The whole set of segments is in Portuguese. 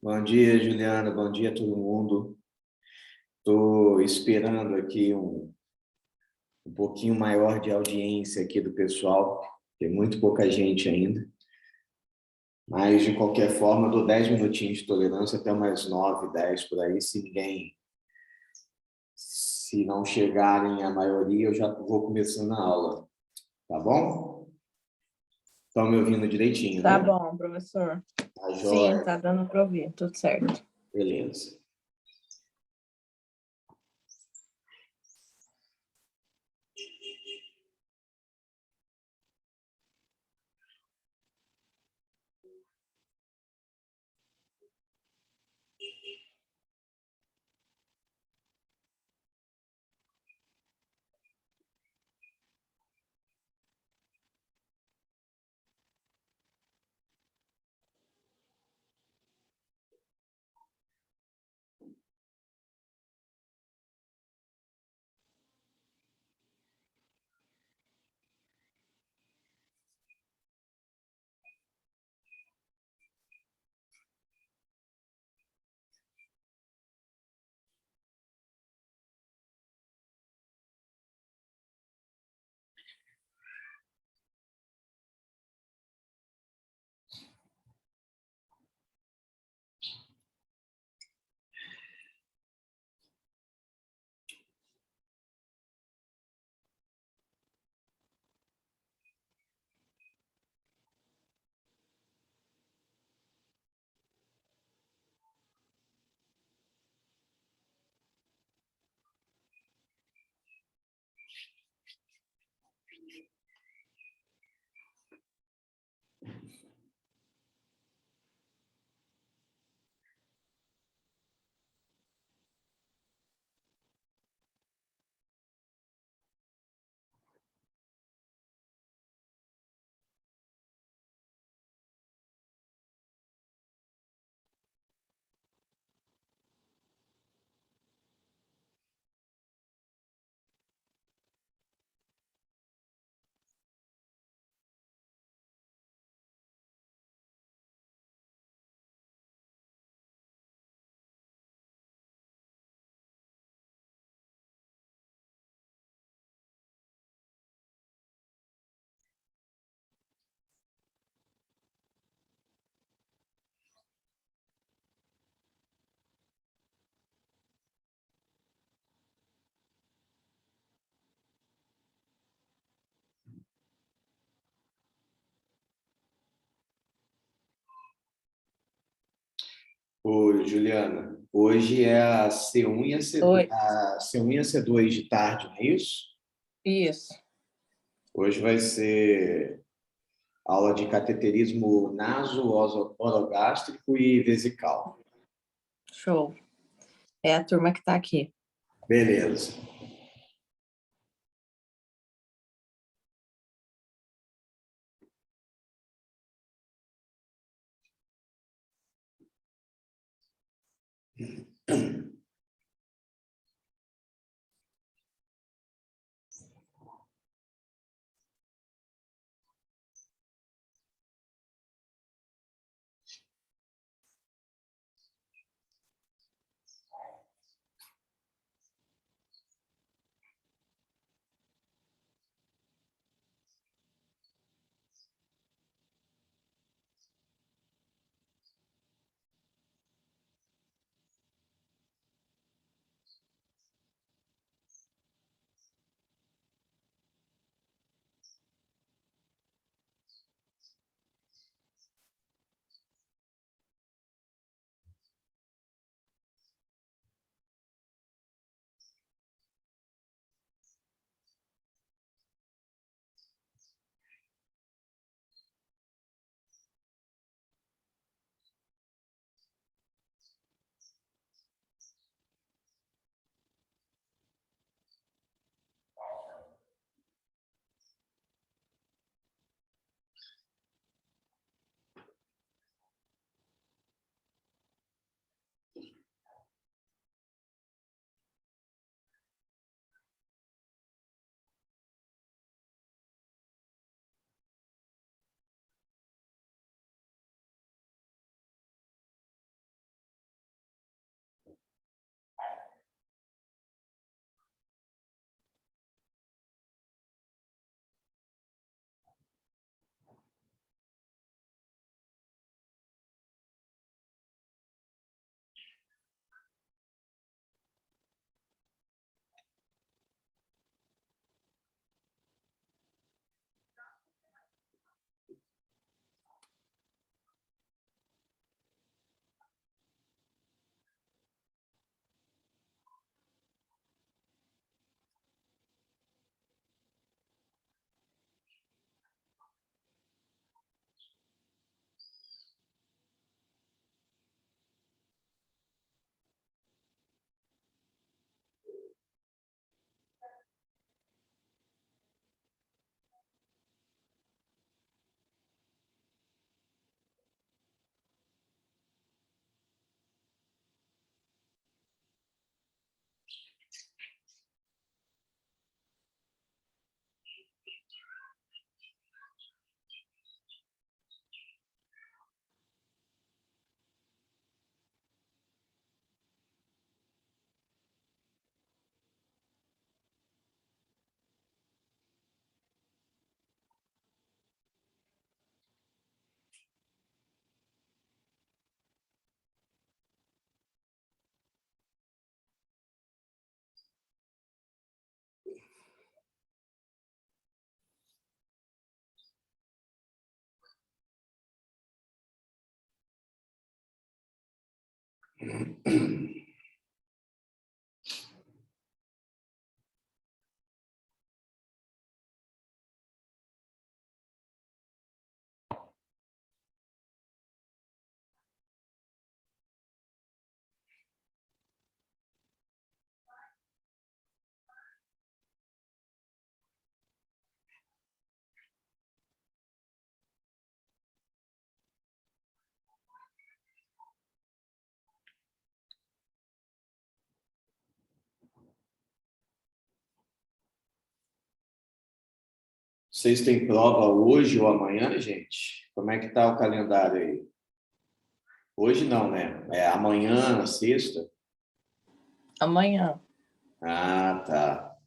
Bom dia, Juliana. Bom dia a todo mundo. Estou esperando aqui um pouquinho maior de audiência aqui do pessoal. Tem muito pouca gente ainda. Mas, de qualquer forma, eu dou 10 minutinhos de tolerância até mais 9, 10 por aí. Se não chegarem a maioria, eu já vou começando a aula. Tá bom? Estão me ouvindo direitinho, Tá né? bom, professor. Tá Sim, joia. tá dando para ouvir, tudo certo. Beleza. Oi, Juliana. Hoje é a C1 e a C2, Oi, a C1 e a C2 de tarde, não é isso? isso. Hoje vai ser aula de cateterismo naso-orogástrico e vesical. Show. É a turma que tá aqui. Beleza. Vocês têm prova hoje ou amanhã, gente? Como é que tá o calendário aí? Hoje não, né? É amanhã, na sexta? Amanhã. Ah, tá.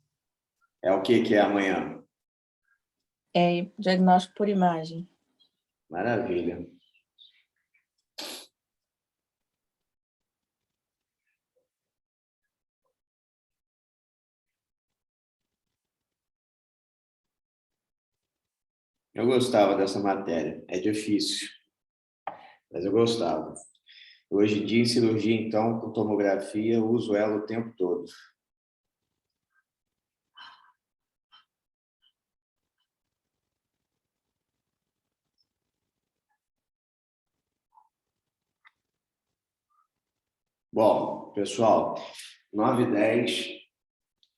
É o que é amanhã? É diagnóstico por imagem. Maravilha. Eu gostava dessa matéria. É difícil, mas eu gostava. Hoje em dia, em cirurgia, então, com tomografia, eu uso ela o tempo todo. Bom, pessoal, 9h10,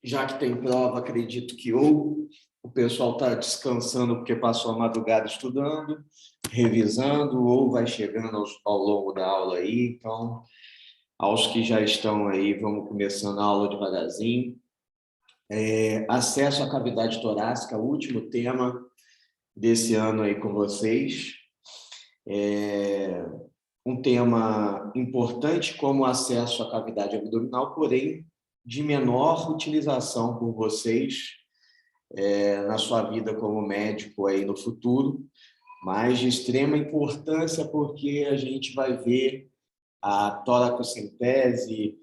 já que tem prova, acredito que ou o pessoal está descansando porque passou a madrugada estudando, revisando, ou vai chegando ao longo da aula aí. Então, aos que já estão aí, vamos começando a aula devagarzinho. Acesso à cavidade torácica, último tema desse ano aí com vocês. Um tema importante como acesso à cavidade abdominal, porém de menor utilização por vocês na sua vida como médico aí no futuro, mas de extrema importância porque a gente vai ver a toracocentese,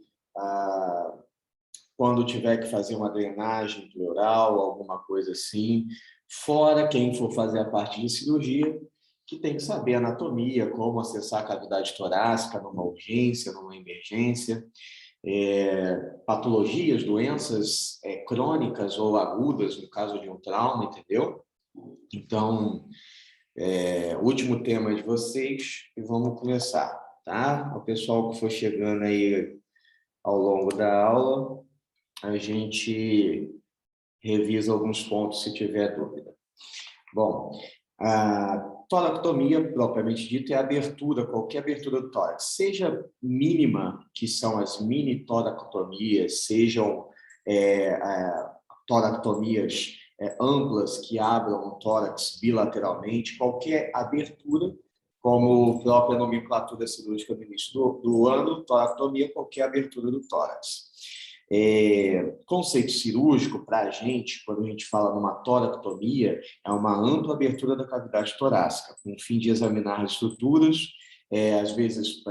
quando tiver que fazer uma drenagem pleural, alguma coisa assim, fora quem for fazer a parte de cirurgia, que tem que saber anatomia, como acessar a cavidade torácica numa urgência, numa emergência, patologias, doenças crônicas ou agudas, no caso de um trauma, entendeu? Então, último tema de vocês e vamos começar, tá? O pessoal que for chegando aí ao longo da aula, a gente revisa alguns pontos se tiver dúvida. Bom, a toractomia, propriamente dita, é a abertura, qualquer abertura do tórax, seja mínima, que são as mini toractomias, sejam toractomias amplas, que abram o tórax bilateralmente, qualquer abertura, como a própria nomenclatura cirúrgica do início do ano, toractomia, qualquer abertura do tórax. Conceito cirúrgico, para a gente, quando a gente fala numa toractomia, é uma ampla abertura da cavidade torácica, com o fim de examinar as estruturas, às vezes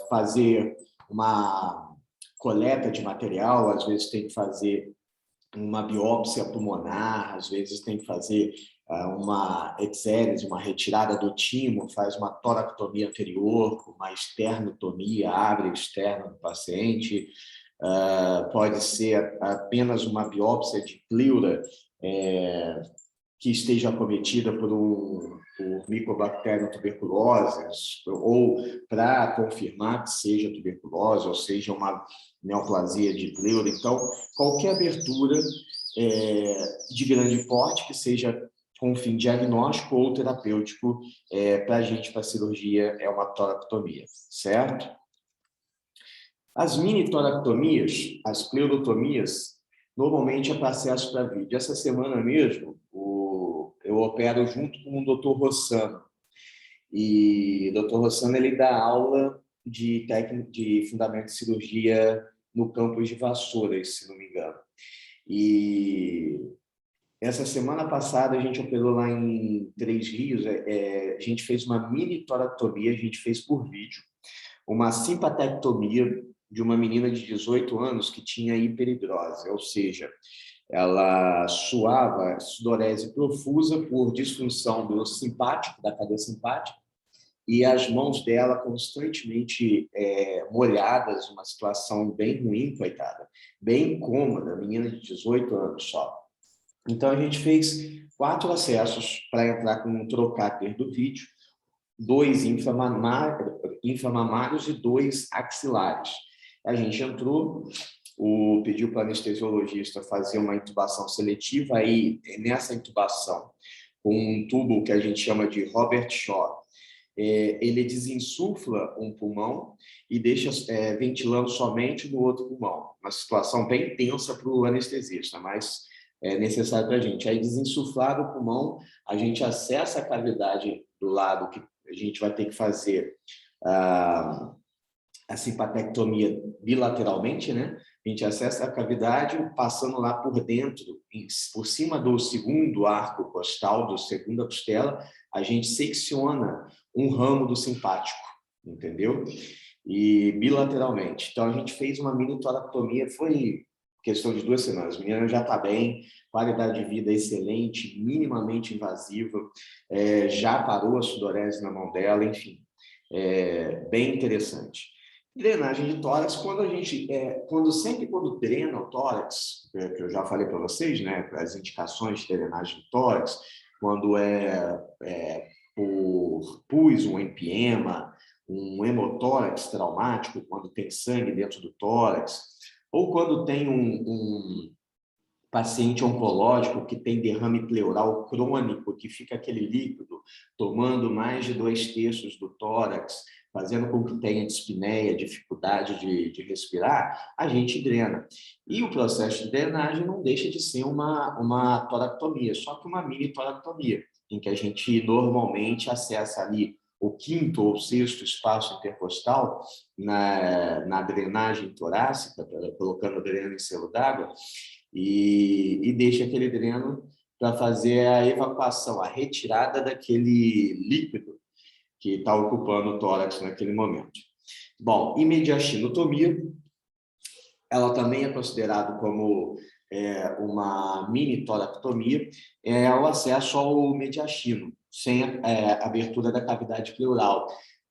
fazer uma coleta de material, às vezes tem que fazer uma biópsia pulmonar, às vezes tem que fazer uma exérese, uma retirada do timo, faz uma toractomia anterior, uma esternotomia, abre o externo do paciente, pode ser apenas uma biópsia de pleura que esteja acometida por Mycobacterium tuberculosis, ou para confirmar que seja tuberculose, ou seja uma neoplasia de pleura. Então, qualquer abertura de grande porte que seja com fim diagnóstico ou terapêutico, para a gente, para a cirurgia, é uma toractomia, certo? As mini-toractomias, as pleurotomias, normalmente é para acesso para vídeo. Essa semana mesmo, eu opero junto com o Dr. Rossano. E o Dr. Rossano, ele dá aula de técnica de fundamento de cirurgia no campus de Vassouras, se não me engano. E essa semana passada a gente operou lá em Três Rios, a gente fez uma mini-toractomia, a gente fez por vídeo, uma simpatectomia de uma menina de 18 anos que tinha hiperidrose, ou seja, ela suava sudorese profusa por disfunção do simpático, da cadeia simpática, e as mãos dela constantemente molhadas, uma situação bem ruim, coitada, bem incômoda, menina de 18 anos só. Então, a gente fez 4 acessos para entrar com um trocáter do vídeo, 2 inframamários e 2 axilares. A gente entrou, pediu para o anestesiologista fazer uma intubação seletiva, aí nessa intubação, com um tubo que a gente chama de Robert Shaw, ele desinsufla um pulmão e deixa ventilando somente no outro pulmão. Uma situação bem tensa para o anestesista, mas é necessário para a gente. Aí, desinsuflado o pulmão, a gente acessa a cavidade do lado que a gente vai ter que fazer a simpatectomia bilateralmente, né? A gente acessa a cavidade passando lá por dentro, por cima do segundo arco costal, da segunda costela, a gente secciona um ramo do simpático, entendeu? E bilateralmente. Então, a gente fez uma mini toracotomia, foi questão de 2 semanas. A menina já está bem, qualidade de vida excelente, minimamente invasiva, já parou a sudorese na mão dela, enfim, bem interessante. Drenagem de tórax, sempre quando drena o tórax, que eu já falei para vocês, né, as indicações de drenagem de tórax, quando por pus, um empiema, um hemotórax traumático, quando tem sangue dentro do tórax, ou quando tem um paciente oncológico que tem derrame pleural crônico, que fica aquele líquido tomando mais de 2/3 do tórax, fazendo com que tenha dispneia, dificuldade de respirar, a gente drena. E o processo de drenagem não deixa de ser uma toracotomia, só que uma mini toracotomia, em que a gente normalmente acessa ali o 5º ou 6º espaço intercostal na drenagem torácica, colocando dreno em selo d'água, e deixa aquele dreno para fazer a evacuação, a retirada daquele líquido que está ocupando o tórax naquele momento. Bom, e mediastinotomia, ela também é considerada como uma mini toracotomia, é o acesso ao mediastino, sem abertura da cavidade pleural.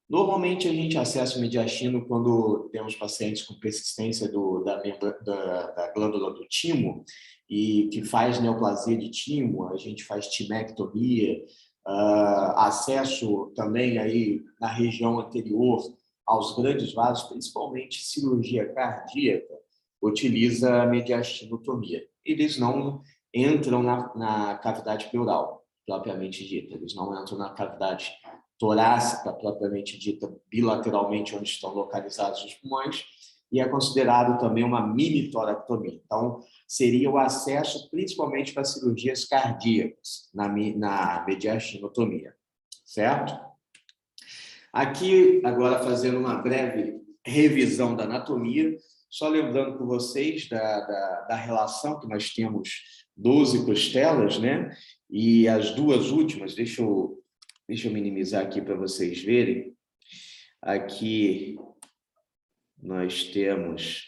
Normalmente, a gente acessa o mediastino quando temos pacientes com persistência da glândula do timo, e que faz neoplasia de timo, a gente faz timectomia, acesso também aí na região anterior aos grandes vasos, principalmente cirurgia cardíaca, utiliza a mediastinotomia. Eles não entram na cavidade pleural, propriamente dita, eles não entram na cavidade torácica, propriamente dita, bilateralmente, onde estão localizados os pulmões, e é considerado também uma mini toracotomia. Então, seria o acesso principalmente para cirurgias cardíacas na mediastinotomia, certo? Aqui, agora, fazendo uma breve revisão da anatomia, só lembrando para vocês da relação que nós temos 12 costelas, né? E as 2 últimas, deixa eu minimizar aqui para vocês verem. Aqui nós temos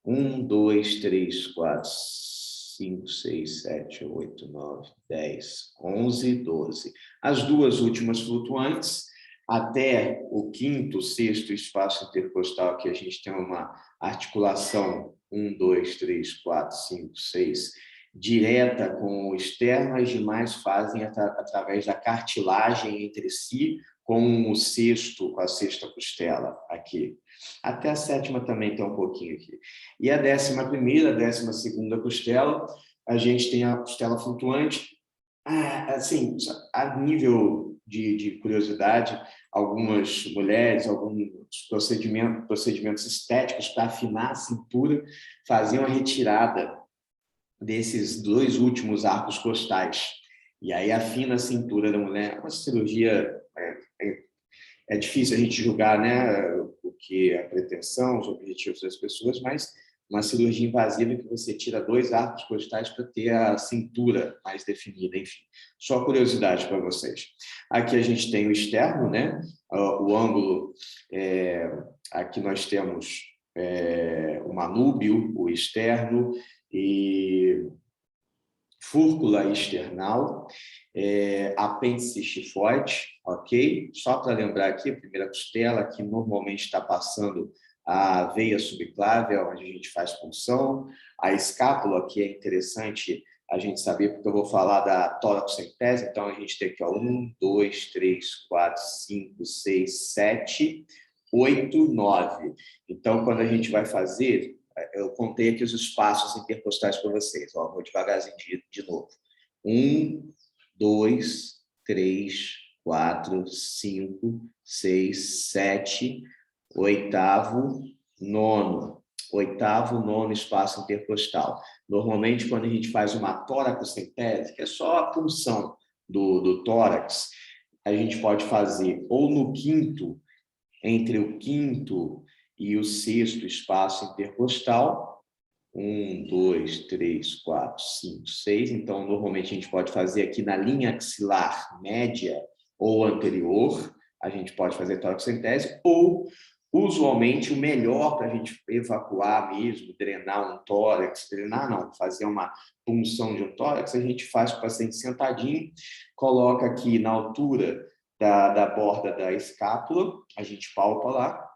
1, 2, 3, 4, 5, 6, 7, 8, 9, 10, 11, 12. As 2 últimas flutuantes, até o 5º, 6º espaço intercostal, que a gente tem uma articulação 1, 2, 3, 4, 5, 6, direta com o externo, as demais fazem através da cartilagem entre si, com o 6º, com a 6ª costela aqui. Até a 7ª também tem um pouquinho aqui. E a 11ª, a 12ª costela, a gente tem a costela flutuante. Assim, a nível de curiosidade, algumas mulheres, alguns procedimentos estéticos para afinar a cintura, faziam a retirada desses 2 últimos arcos costais. E aí afina a cintura da mulher. É uma cirurgia... É difícil a gente julgar, né, o que é a pretensão, os objetivos das pessoas, mas uma cirurgia invasiva que você tira 2 arcos costais para ter a cintura mais definida, enfim. Só curiosidade para vocês. Aqui a gente tem o externo, né, o ângulo, aqui nós temos o manúbio, o externo, e fúrcula external, apêndice xifoide, ok? Só para lembrar aqui, a primeira costela, que normalmente está passando a veia subclávia, onde a gente faz punção. A escápula, que é interessante a gente saber, porque eu vou falar da toracocentese. Então, a gente tem aqui, ó, 1, 2, 3, 4, 5, 6, 7, 8, 9. Então, quando a gente vai fazer, eu contei aqui os espaços intercostais para vocês. Ó, vou devagarzinho de novo. 1, 2, 3, 4, 5, 6, 7, oitavo, nono. Oitavo, nono espaço intercostal. Normalmente, quando a gente faz uma toracocentese, que é só a punção do tórax, a gente pode fazer ou no quinto, entre o quinto e o sexto espaço intercostal, 1, 2, 3, 4, 5, 6. Então, normalmente, a gente pode fazer aqui na linha axilar média ou anterior, a gente pode fazer toracocentese, ou, usualmente, o melhor para a gente evacuar mesmo, drenar um tórax, drenar não, fazer uma punção de um tórax, a gente faz com o paciente sentadinho, coloca aqui na altura da borda da escápula, a gente palpa lá,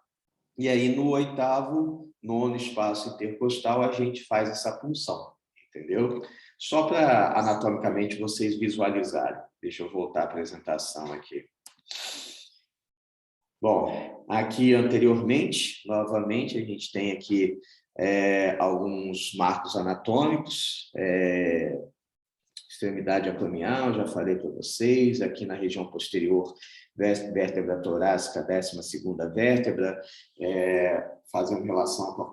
e aí no oitavo, nono espaço intercostal, a gente faz essa punção, entendeu? Só para anatomicamente vocês visualizarem. Deixa eu voltar à apresentação aqui. Bom, aqui anteriormente, novamente, a gente tem aqui alguns marcos anatômicos, extremidade acromial, já falei para vocês, aqui na região posterior, vértebra torácica, 12ª vértebra, fazendo relação com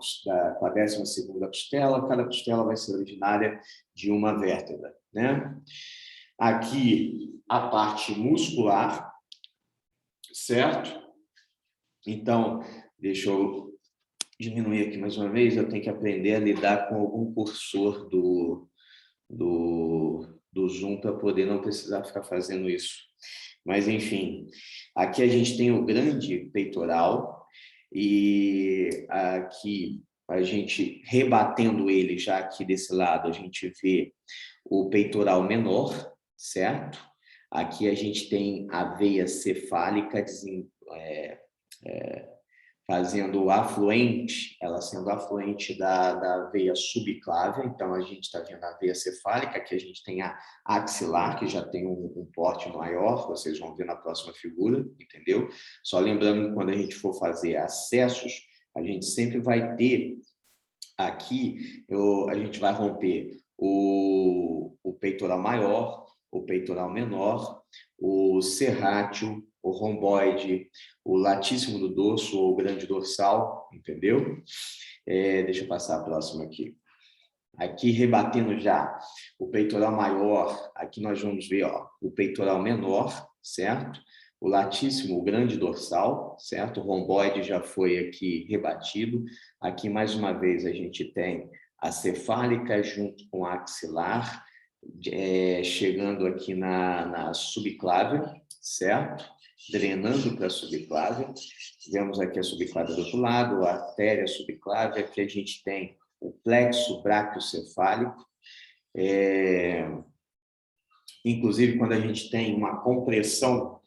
a 12ª costela, cada costela vai ser originária de uma vértebra, né? Aqui, a parte muscular, certo? Então, deixa eu diminuir aqui mais uma vez, eu tenho que aprender a lidar com algum cursor do Zoom para poder não precisar ficar fazendo isso. Mas, enfim, aqui a gente tem o grande peitoral e aqui a gente, rebatendo ele já aqui desse lado, a gente vê o peitoral menor, certo? Aqui a gente tem a veia cefálica fazendo o afluente, ela sendo afluente da veia subclávia. Então, a gente está vendo a veia cefálica, que a gente tem a axilar, que já tem um porte maior, vocês vão ver na próxima figura, entendeu? Só lembrando que quando a gente for fazer acessos, a gente sempre vai ter aqui, a gente vai romper o peitoral maior, o peitoral menor, o serrátil, o romboide, o latíssimo do dorso ou o grande dorsal, entendeu? Deixa eu passar a próxima aqui. Aqui, rebatendo já o peitoral maior, aqui nós vamos ver, ó, o peitoral menor, certo? O latíssimo, o grande dorsal, certo? O romboide já foi aqui rebatido. Aqui, mais uma vez, a gente tem a cefálica junto com a axilar, chegando aqui na subclávia, certo? Drenando para a subclávia. Vemos aqui a subclávia do outro lado, a artéria subclávia, aqui a gente tem o plexo braquiocefálico. Inclusive, quando a gente tem uma compressão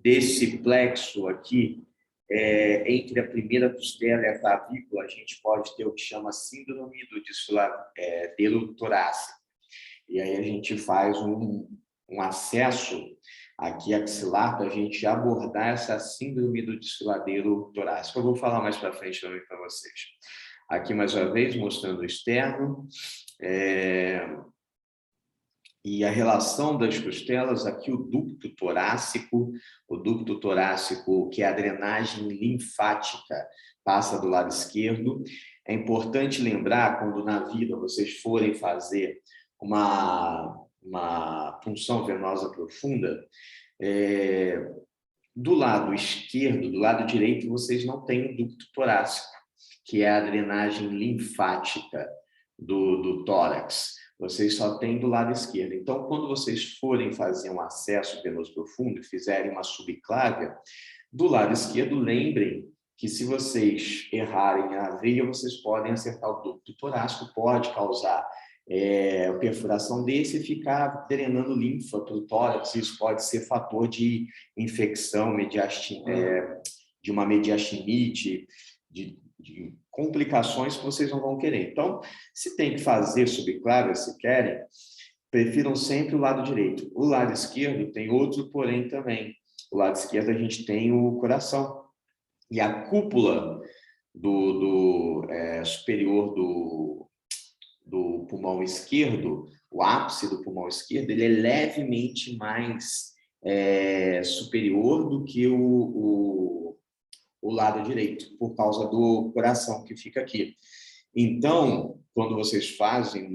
desse plexo aqui, entre a primeira costela e a clavícula, a gente pode ter o que chama síndrome do desfiladeiro torácico. E aí a gente faz um acesso aqui axilar para a gente abordar essa síndrome do desfiladeiro torácico. Eu vou falar mais para frente também para vocês. Aqui, mais uma vez, mostrando o externo. E a relação das costelas, aqui o ducto torácico, que é a drenagem linfática, passa do lado esquerdo. É importante lembrar, quando na vida vocês forem fazer uma punção venosa profunda, do lado esquerdo, do lado direito, vocês não têm o ducto torácico, que é a drenagem linfática do tórax. Vocês só têm do lado esquerdo. Então, quando vocês forem fazer um acesso venoso profundo e fizerem uma subclávia, do lado esquerdo, lembrem que se vocês errarem a veia, vocês podem acertar o ducto torácico, pode causar a perfuração desse e ficar drenando linfa para o tórax. Isso pode ser fator de infecção, de uma mediastinite, de complicações que vocês não vão querer. Então, se tem que fazer subclávia, se querem, prefiram sempre o lado direito. O lado esquerdo tem outro porém também. O lado esquerdo a gente tem o coração. E a cúpula superior do pulmão esquerdo, o ápice do pulmão esquerdo, ele é levemente mais superior do que o lado direito, por causa do coração que fica aqui. Então, quando vocês fazem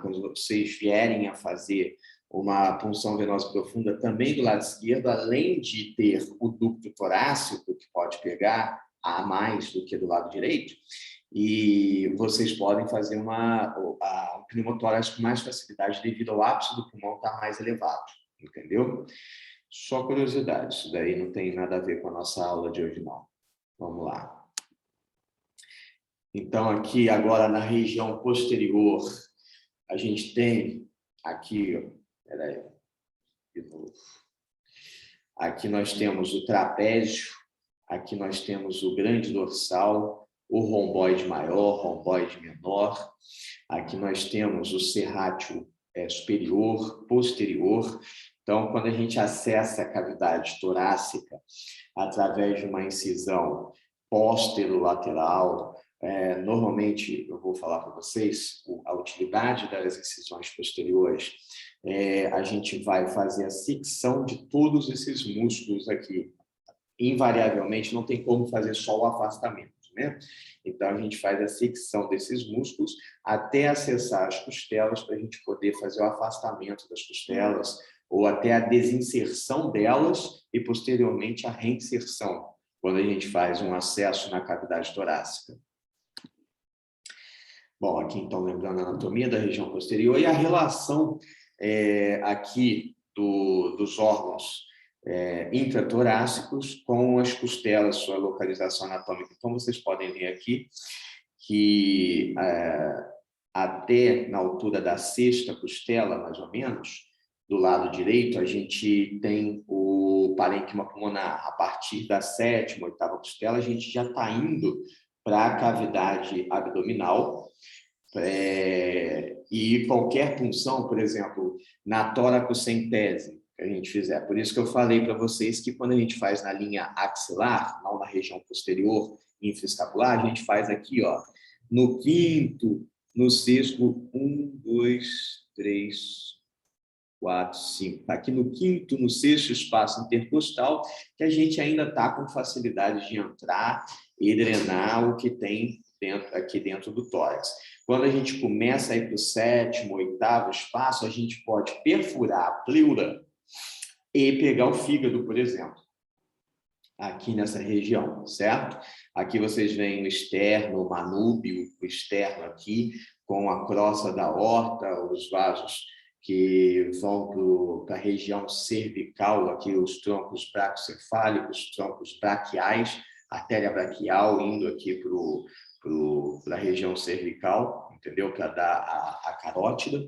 quando vocês vierem a fazer uma punção venosa profunda também do lado esquerdo, além de ter o ducto torácico, que pode pegar a mais do que do lado direito, e vocês podem fazer um pneumotórax com mais facilidade devido ao ápice do pulmão estar mais elevado, entendeu? Só curiosidade, isso daí não tem nada a ver com a nossa aula de hoje, não. Vamos lá. Então, aqui agora na região posterior, a gente tem aqui, peraí, de novo. Aqui nós temos o trapézio, aqui nós temos o grande dorsal, o romboide maior, romboide menor. Aqui nós temos o serrátil superior, posterior. Então, quando a gente acessa a cavidade torácica através de uma incisão posterolateral, normalmente, eu vou falar para vocês, a utilidade das incisões posteriores, a gente vai fazer a secção de todos esses músculos aqui. Invariavelmente, não tem como fazer só o afastamento, né? Então, a gente faz a secção desses músculos até acessar as costelas para a gente poder fazer o afastamento das costelas ou até a desinserção delas e, posteriormente, a reinserção, quando a gente faz um acesso na cavidade torácica. Bom, aqui então lembrando a anatomia da região posterior e a relação aqui dos órgãos intratorácicos com as costelas, sua localização anatômica. Então, vocês podem ver aqui que até na altura da sexta costela, mais ou menos, do lado direito, a gente tem o parênquima pulmonar. A partir da sétima, oitava costela, a gente já está indo para a cavidade abdominal, e qualquer punção, por exemplo, na toracocentese, que a gente fizer. Por isso que eu falei para vocês que quando a gente faz na linha axilar, não na região posterior, infraescapular, a gente faz aqui, ó, no quinto, no sexto, 1, 2, 3, 4, 5. Aqui no quinto, no sexto espaço intercostal, que a gente ainda está com facilidade de entrar e drenar o que tem aqui dentro do tórax. Quando a gente começa a ir para o sétimo, oitavo espaço, a gente pode perfurar a pleura e pegar o fígado, por exemplo, aqui nessa região, certo? Aqui vocês veem o externo, o manúbio, o externo aqui, com a crosta da aorta, os vasos que vão para a região cervical, aqui os troncos bracocefálicos, troncos braquiais, artéria braquial indo aqui para a região cervical, entendeu? Para dar a carótida.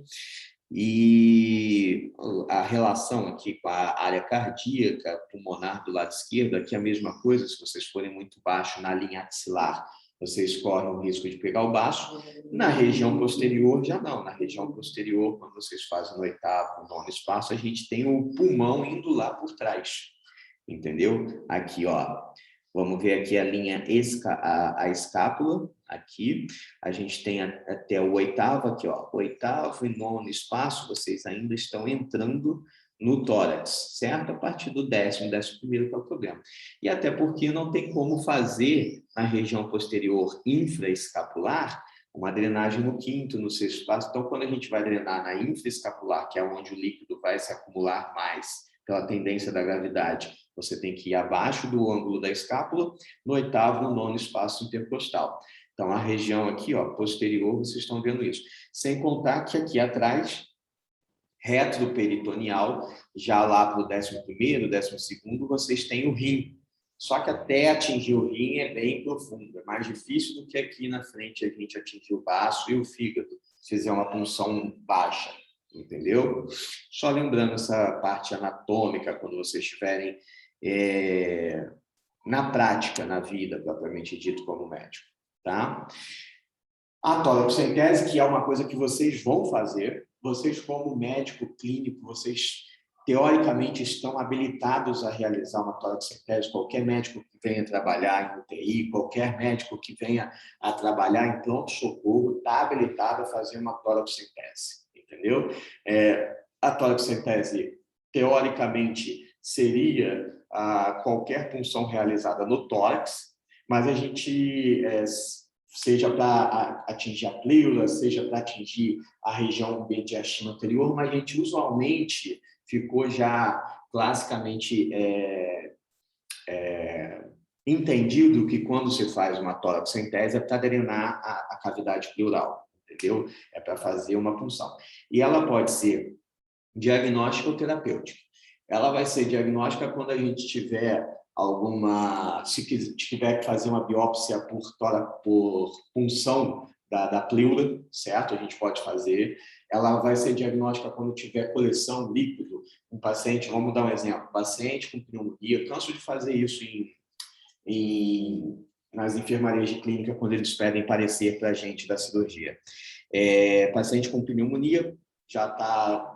E a relação aqui com a área cardíaca, pulmonar do lado esquerdo, aqui é a mesma coisa. Se vocês forem muito baixo na linha axilar, vocês correm o risco de pegar o baço. Na região posterior, já não. Na região posterior, quando vocês fazem no oitavo, nono espaço, a gente tem o pulmão indo lá por trás, entendeu? Aqui, ó. Vamos ver aqui a linha, a escápula, aqui. A gente tem até o oitavo, aqui, ó. Oitavo e nono espaço, vocês ainda estão entrando no tórax, certo? A partir do 11º, que é o problema. E até porque não tem como fazer na região posterior infraescapular uma drenagem no quinto, no sexto espaço. Então, quando a gente vai drenar na infraescapular, que é onde o líquido vai se acumular mais pela tendência da gravidade, você tem que ir abaixo do ângulo da escápula, no oitavo, no nono espaço intercostal. Então, a região aqui, ó, posterior, vocês estão vendo isso. Sem contar que aqui atrás, retroperitoneal, já lá para o 11º, 12º, vocês têm o rim. Só que até atingir o rim é bem profundo, é mais difícil do que aqui na frente a gente atingir o baço e o fígado. fizer uma punção baixa, entendeu? Só lembrando essa parte anatômica, quando vocês estiverem na prática, na vida, propriamente dito, como médico, tá? A toracocentese, que é uma coisa que vocês vão fazer, vocês como médico clínico, vocês teoricamente estão habilitados a realizar uma toracocentese. Qualquer médico que venha trabalhar em UTI, qualquer médico que venha a trabalhar em pronto-socorro está habilitado a fazer uma toracocentese, entendeu? A toracocentese, teoricamente, seria qualquer punção realizada no tórax, mas a gente, seja para atingir a pleura, seja para atingir a região mediastina anterior, mas a gente usualmente ficou já classicamente entendido que quando se faz uma toracocentese é para drenar a cavidade pleural, entendeu? É para fazer uma punção. E ela pode ser diagnóstica ou terapêutica. Ela vai ser diagnóstica quando a gente tiver se tiver que fazer uma biópsia por punção da pleura, certo? A gente pode fazer. Ela vai ser diagnóstica quando tiver coleção líquido. Um paciente, vamos dar um exemplo, paciente com pneumonia, canso de fazer isso nas enfermarias de clínica quando eles pedem parecer para a gente da cirurgia. Paciente com pneumonia já está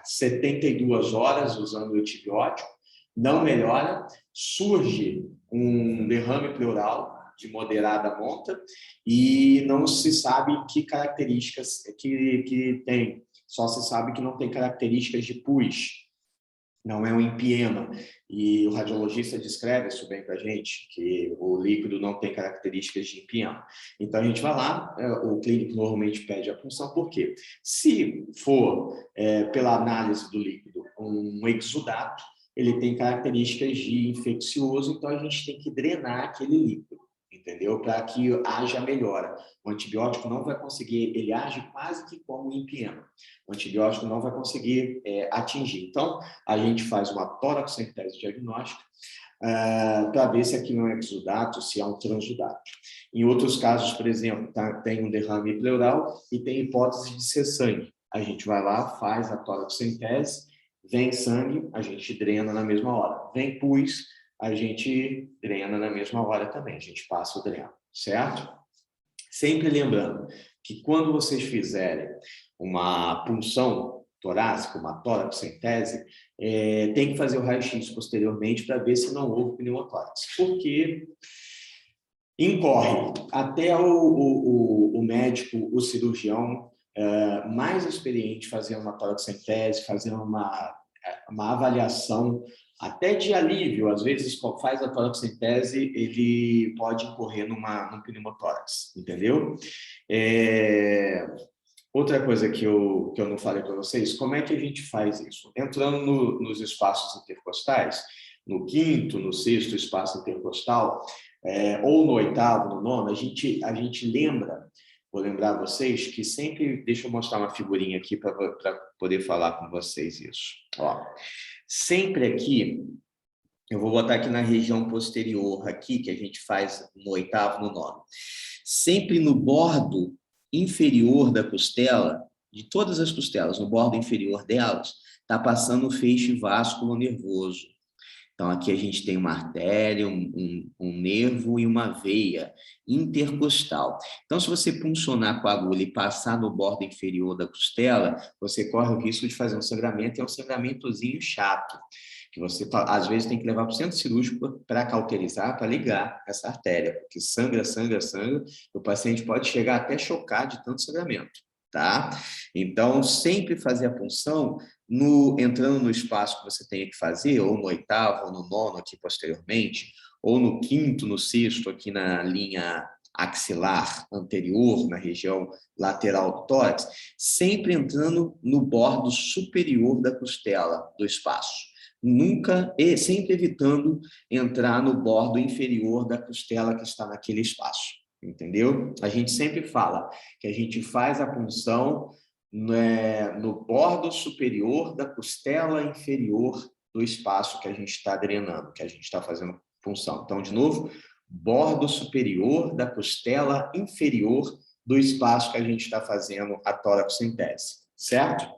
72 horas usando o antibiótico, não melhora, surge um derrame pleural de moderada monta e não se sabe que características que tem. Só se sabe que não tem características de pus, não é um empiema. E o radiologista descreve isso bem para a gente, que o líquido não tem características de empiema. Então, a gente vai lá, o clínico normalmente pede a punção, por quê? Se for, pela análise do líquido, um exudato, ele tem características de infeccioso, então a gente tem que drenar aquele líquido, entendeu? Para que haja melhora. O antibiótico não vai conseguir, ele age quase que como um empiema. O antibiótico não vai conseguir atingir. Então, a gente faz uma toracocentese diagnóstica para ver se aquilo é um exudato, se é um transudato. Em outros casos, por exemplo, tem um derrame pleural e tem hipótese de ser sangue. A gente vai lá, faz a toracocentese, vem sangue, a gente drena na mesma hora. Vem pus, a gente drena na mesma hora também. A gente passa o dreno, certo? Sempre lembrando que quando vocês fizerem uma punção torácica, uma toracocentese, tem que fazer o raio-x posteriormente para ver se não houve pneumotórax. Porque incorre até o médico, o cirurgião mais experiente fazendo uma toracocentese, fazendo uma avaliação até de alívio, às vezes faz a toracocentese, ele pode incorrer num pneumotórax, entendeu? Outra coisa que eu não falei para vocês, como é que a gente faz isso? Entrando nos espaços intercostais, no quinto, no sexto espaço intercostal, ou no oitavo, no nono, a gente lembra, vou lembrar vocês, que sempre, deixa eu mostrar uma figurinha aqui para poder falar com vocês isso. Ó, sempre aqui, eu vou botar aqui na região posterior, aqui, que a gente faz no oitavo, no nono. Sempre no bordo inferior da costela, de todas as costelas, no bordo inferior delas, está passando o feixe vasculo nervoso. Então, aqui a gente tem uma artéria, um nervo e uma veia intercostal. Então, se você puncionar com a agulha e passar no bordo inferior da costela, você corre o risco de fazer um sangramento, e é um sangramentozinho chato, que você, às vezes, tem que levar para o centro cirúrgico para cauterizar, para ligar essa artéria, porque sangra, o paciente pode chegar até chocar de tanto sangramento, tá? Então, sempre fazer a punção entrando no espaço que você tenha que fazer, ou no oitavo, ou no nono aqui posteriormente, ou no quinto, no sexto aqui na linha axilar anterior, na região lateral do tórax, sempre entrando no bordo superior da costela do espaço. Sempre evitando entrar no bordo inferior da costela que está naquele espaço, entendeu? A gente sempre fala que a gente faz a punção no bordo superior da costela inferior do espaço que a gente está drenando, que a gente está fazendo punção. Então, de novo, bordo superior da costela inferior do espaço que a gente está fazendo a toracocentese, certo?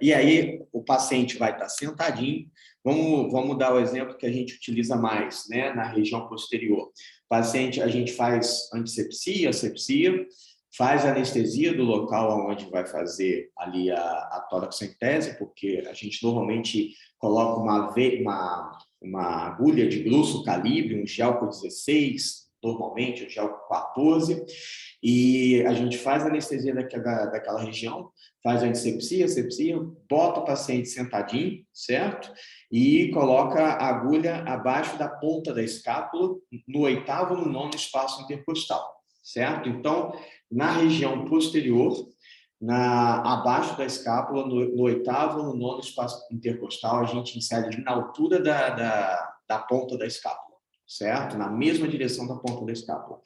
E aí, o paciente vai estar sentadinho. Vamos dar o exemplo que a gente utiliza mais, né, na região posterior. Paciente, a gente faz antisepsia, asepsia, faz anestesia do local onde vai fazer ali a toracocentese, porque a gente normalmente coloca uma agulha de grosso calibre, um gelco 16, normalmente um gelco 14, e a gente faz a anestesia daquela região, faz a antisepsia, asepsia, bota o paciente sentadinho, certo? E coloca a agulha abaixo da ponta da escápula, no 8º, no 9º espaço intercostal, certo? Então, na região posterior, abaixo da escápula, no 8º, no 9º espaço intercostal, a gente insere ali na altura da ponta da escápula, certo? Na mesma direção da ponta da escápula.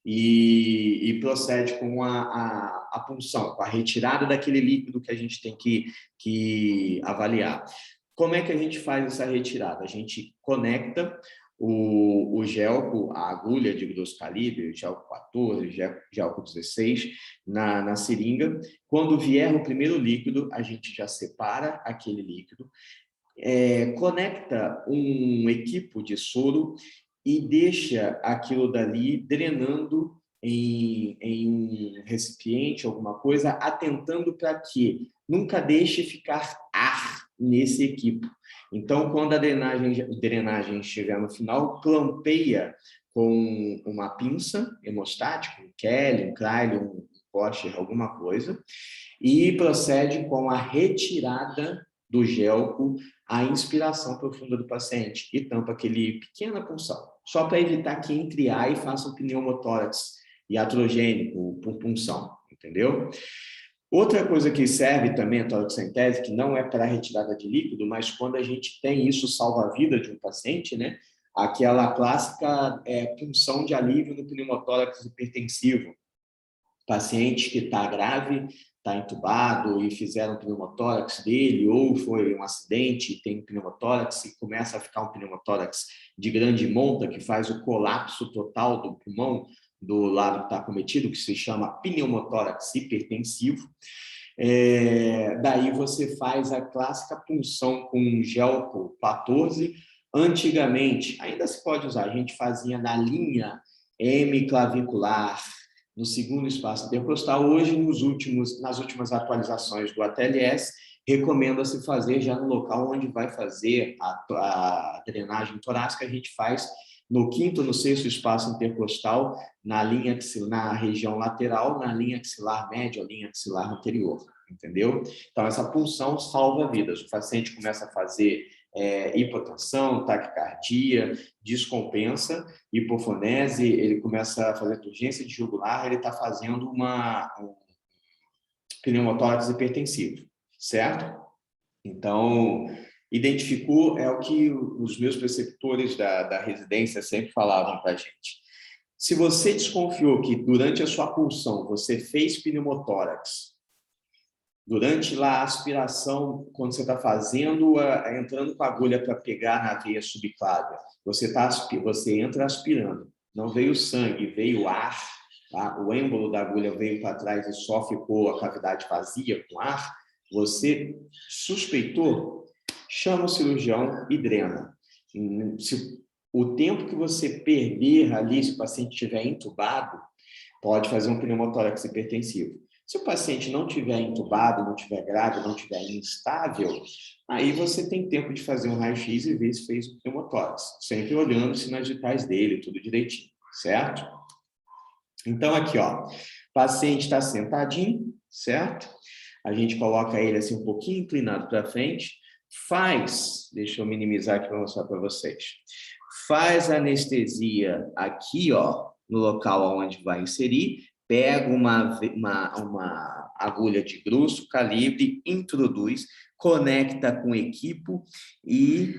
E procede com a punção, com a retirada daquele líquido que a gente tem que avaliar. Como é que a gente faz essa retirada? A gente conecta o gelco, a agulha de grosso calibre, gelco 14, gelco 16, na seringa. Quando vier o primeiro líquido, a gente já separa aquele líquido, conecta um equipo de soro e deixa aquilo dali drenando em um recipiente, alguma coisa, atentando para que nunca deixe ficar ar nesse equipo. Então, quando a drenagem chegar no final, clampeia com uma pinça hemostática, um Kelly, um Cryle, um Kosher, alguma coisa, e procede com a retirada do gelco, a inspiração profunda do paciente e tampa aquele pequena punção, só para evitar que entre ar e faça um pneumotórax iatrogênico por punção, entendeu? Outra coisa que serve também a toracocentese, que não é para retirada de líquido, mas quando a gente tem isso, salva a vida de um paciente, né? Aquela clássica punção de alívio no pneumotórax hipertensivo. Paciente que está grave, está entubado e fizeram um pneumotórax dele, ou foi um acidente e tem um pneumotórax e começa a ficar um pneumotórax de grande monta, que faz o colapso total do pulmão do lado que está acometido, que se chama pneumotórax hipertensivo. Daí você faz a clássica punção com gelco 14. Antigamente, ainda se pode usar, a gente fazia na linha hemiclavicular, no 2º espaço intercostal. Hoje, nas últimas atualizações do ATLS, recomenda-se fazer já no local onde vai fazer a drenagem torácica. A gente faz no 5º, no 6º espaço intercostal, na região lateral, na linha axilar média ou linha axilar anterior, entendeu? Então, essa punção salva vidas. O paciente começa a fazer hipotensão, taquicardia, descompensa, hipofonese, ele começa a fazer turgência de jugular, ele está fazendo um pneumotórax hipertensivo, certo? Então, identificou, é o que os meus preceptores da residência sempre falavam para a gente. Se você desconfiou que durante a sua punção você fez pneumotórax, durante lá a aspiração, quando você está fazendo, entrando com a agulha para pegar na veia subclávia, você entra aspirando, não veio sangue, veio ar, tá? O êmbolo da agulha veio para trás e só ficou a cavidade vazia com ar, você suspeitou, chama o cirurgião e drena. Se o tempo que você perder ali, se o paciente estiver entubado, pode fazer um pneumotórax hipertensivo. Se o paciente não estiver entubado, não estiver grave, não estiver instável, aí você tem tempo de fazer um raio-x e ver se fez um pneumotórax, sempre olhando os sinais vitais dele, tudo direitinho, certo? Então, aqui, ó, o paciente está sentadinho, certo? A gente coloca ele assim um pouquinho inclinado para frente, deixa eu minimizar aqui para mostrar para vocês, faz a anestesia aqui, ó, no local onde vai inserir, pega uma agulha de grosso calibre, introduz, conecta com o equipo e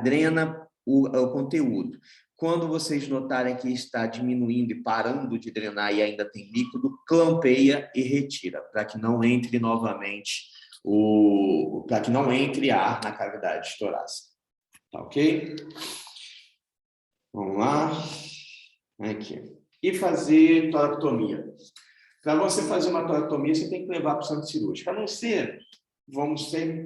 drena o conteúdo. Quando vocês notarem que está diminuindo e parando de drenar e ainda tem líquido, clampeia e retira, para que não entre novamente para que não entre ar na cavidade torácica. Tá ok? Vamos lá. Aqui. e fazer toracotomia. Para você fazer uma toracotomia, você tem que levar para o centro cirúrgico. A não ser,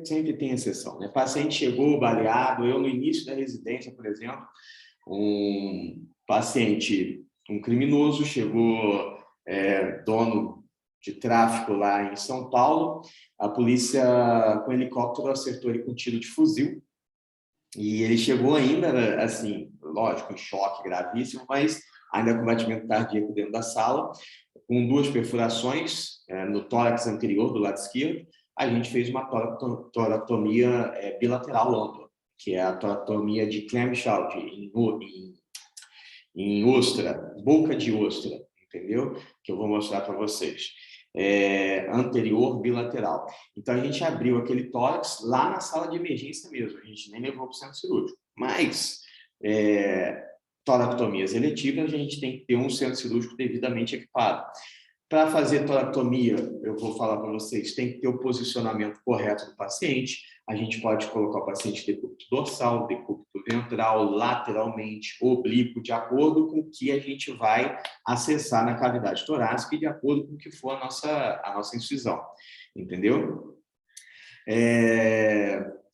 sempre tem exceção, né? Paciente chegou baleado, eu no início da residência, por exemplo, um paciente, um criminoso, chegou, dono de tráfico lá em São Paulo, a polícia com helicóptero acertou ele com um tiro de fuzil, e ele chegou ainda, assim, lógico, em choque gravíssimo, mas ainda com batimento cardíaco dentro da sala, com 2 perfurações no tórax anterior, do lado esquerdo. A gente fez uma toracotomia bilateral ampla, que é a toracotomia de Clamshaw, em ostra, boca de ostra, entendeu? Que eu vou mostrar para vocês. Anterior bilateral. Então, a gente abriu aquele tórax lá na sala de emergência mesmo, a gente nem levou para o centro cirúrgico. Mas, toracotomias eletivas, a gente tem que ter um centro cirúrgico devidamente equipado. Para fazer toracotomia, eu vou falar para vocês, tem que ter o posicionamento correto do paciente. A gente pode colocar o paciente decúbito dorsal, decúbito ventral, lateralmente, oblíquo, de acordo com o que a gente vai acessar na cavidade torácica e de acordo com o que for a nossa incisão. Entendeu?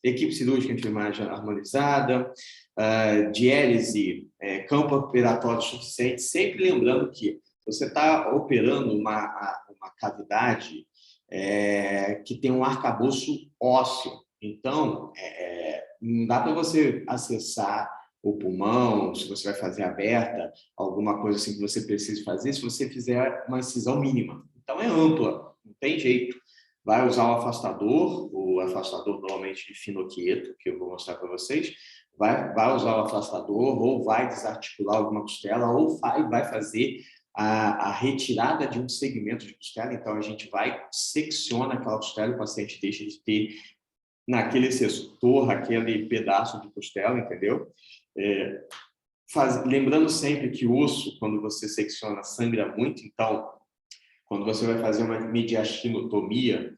Equipe cirúrgica, enfermagem harmonizada, diálise, campo operatório suficiente, sempre lembrando que você está operando uma cavidade que tem um arcabouço ósseo. Então, não dá para você acessar o pulmão, se você vai fazer aberta, alguma coisa assim que você precise fazer, se você fizer uma incisão mínima. Então, é ampla, não tem jeito. Vai usar o afastador normalmente de finoquieto, que eu vou mostrar para vocês, vai usar o afastador, ou vai desarticular alguma costela, ou vai fazer a retirada de um segmento de costela. Então, a gente secciona aquela costela e o paciente deixa de ter naquele setor, aquele pedaço de costela, entendeu? Lembrando sempre que o osso, quando você secciona, sangra muito. Então, quando você vai fazer uma mediastinotomia,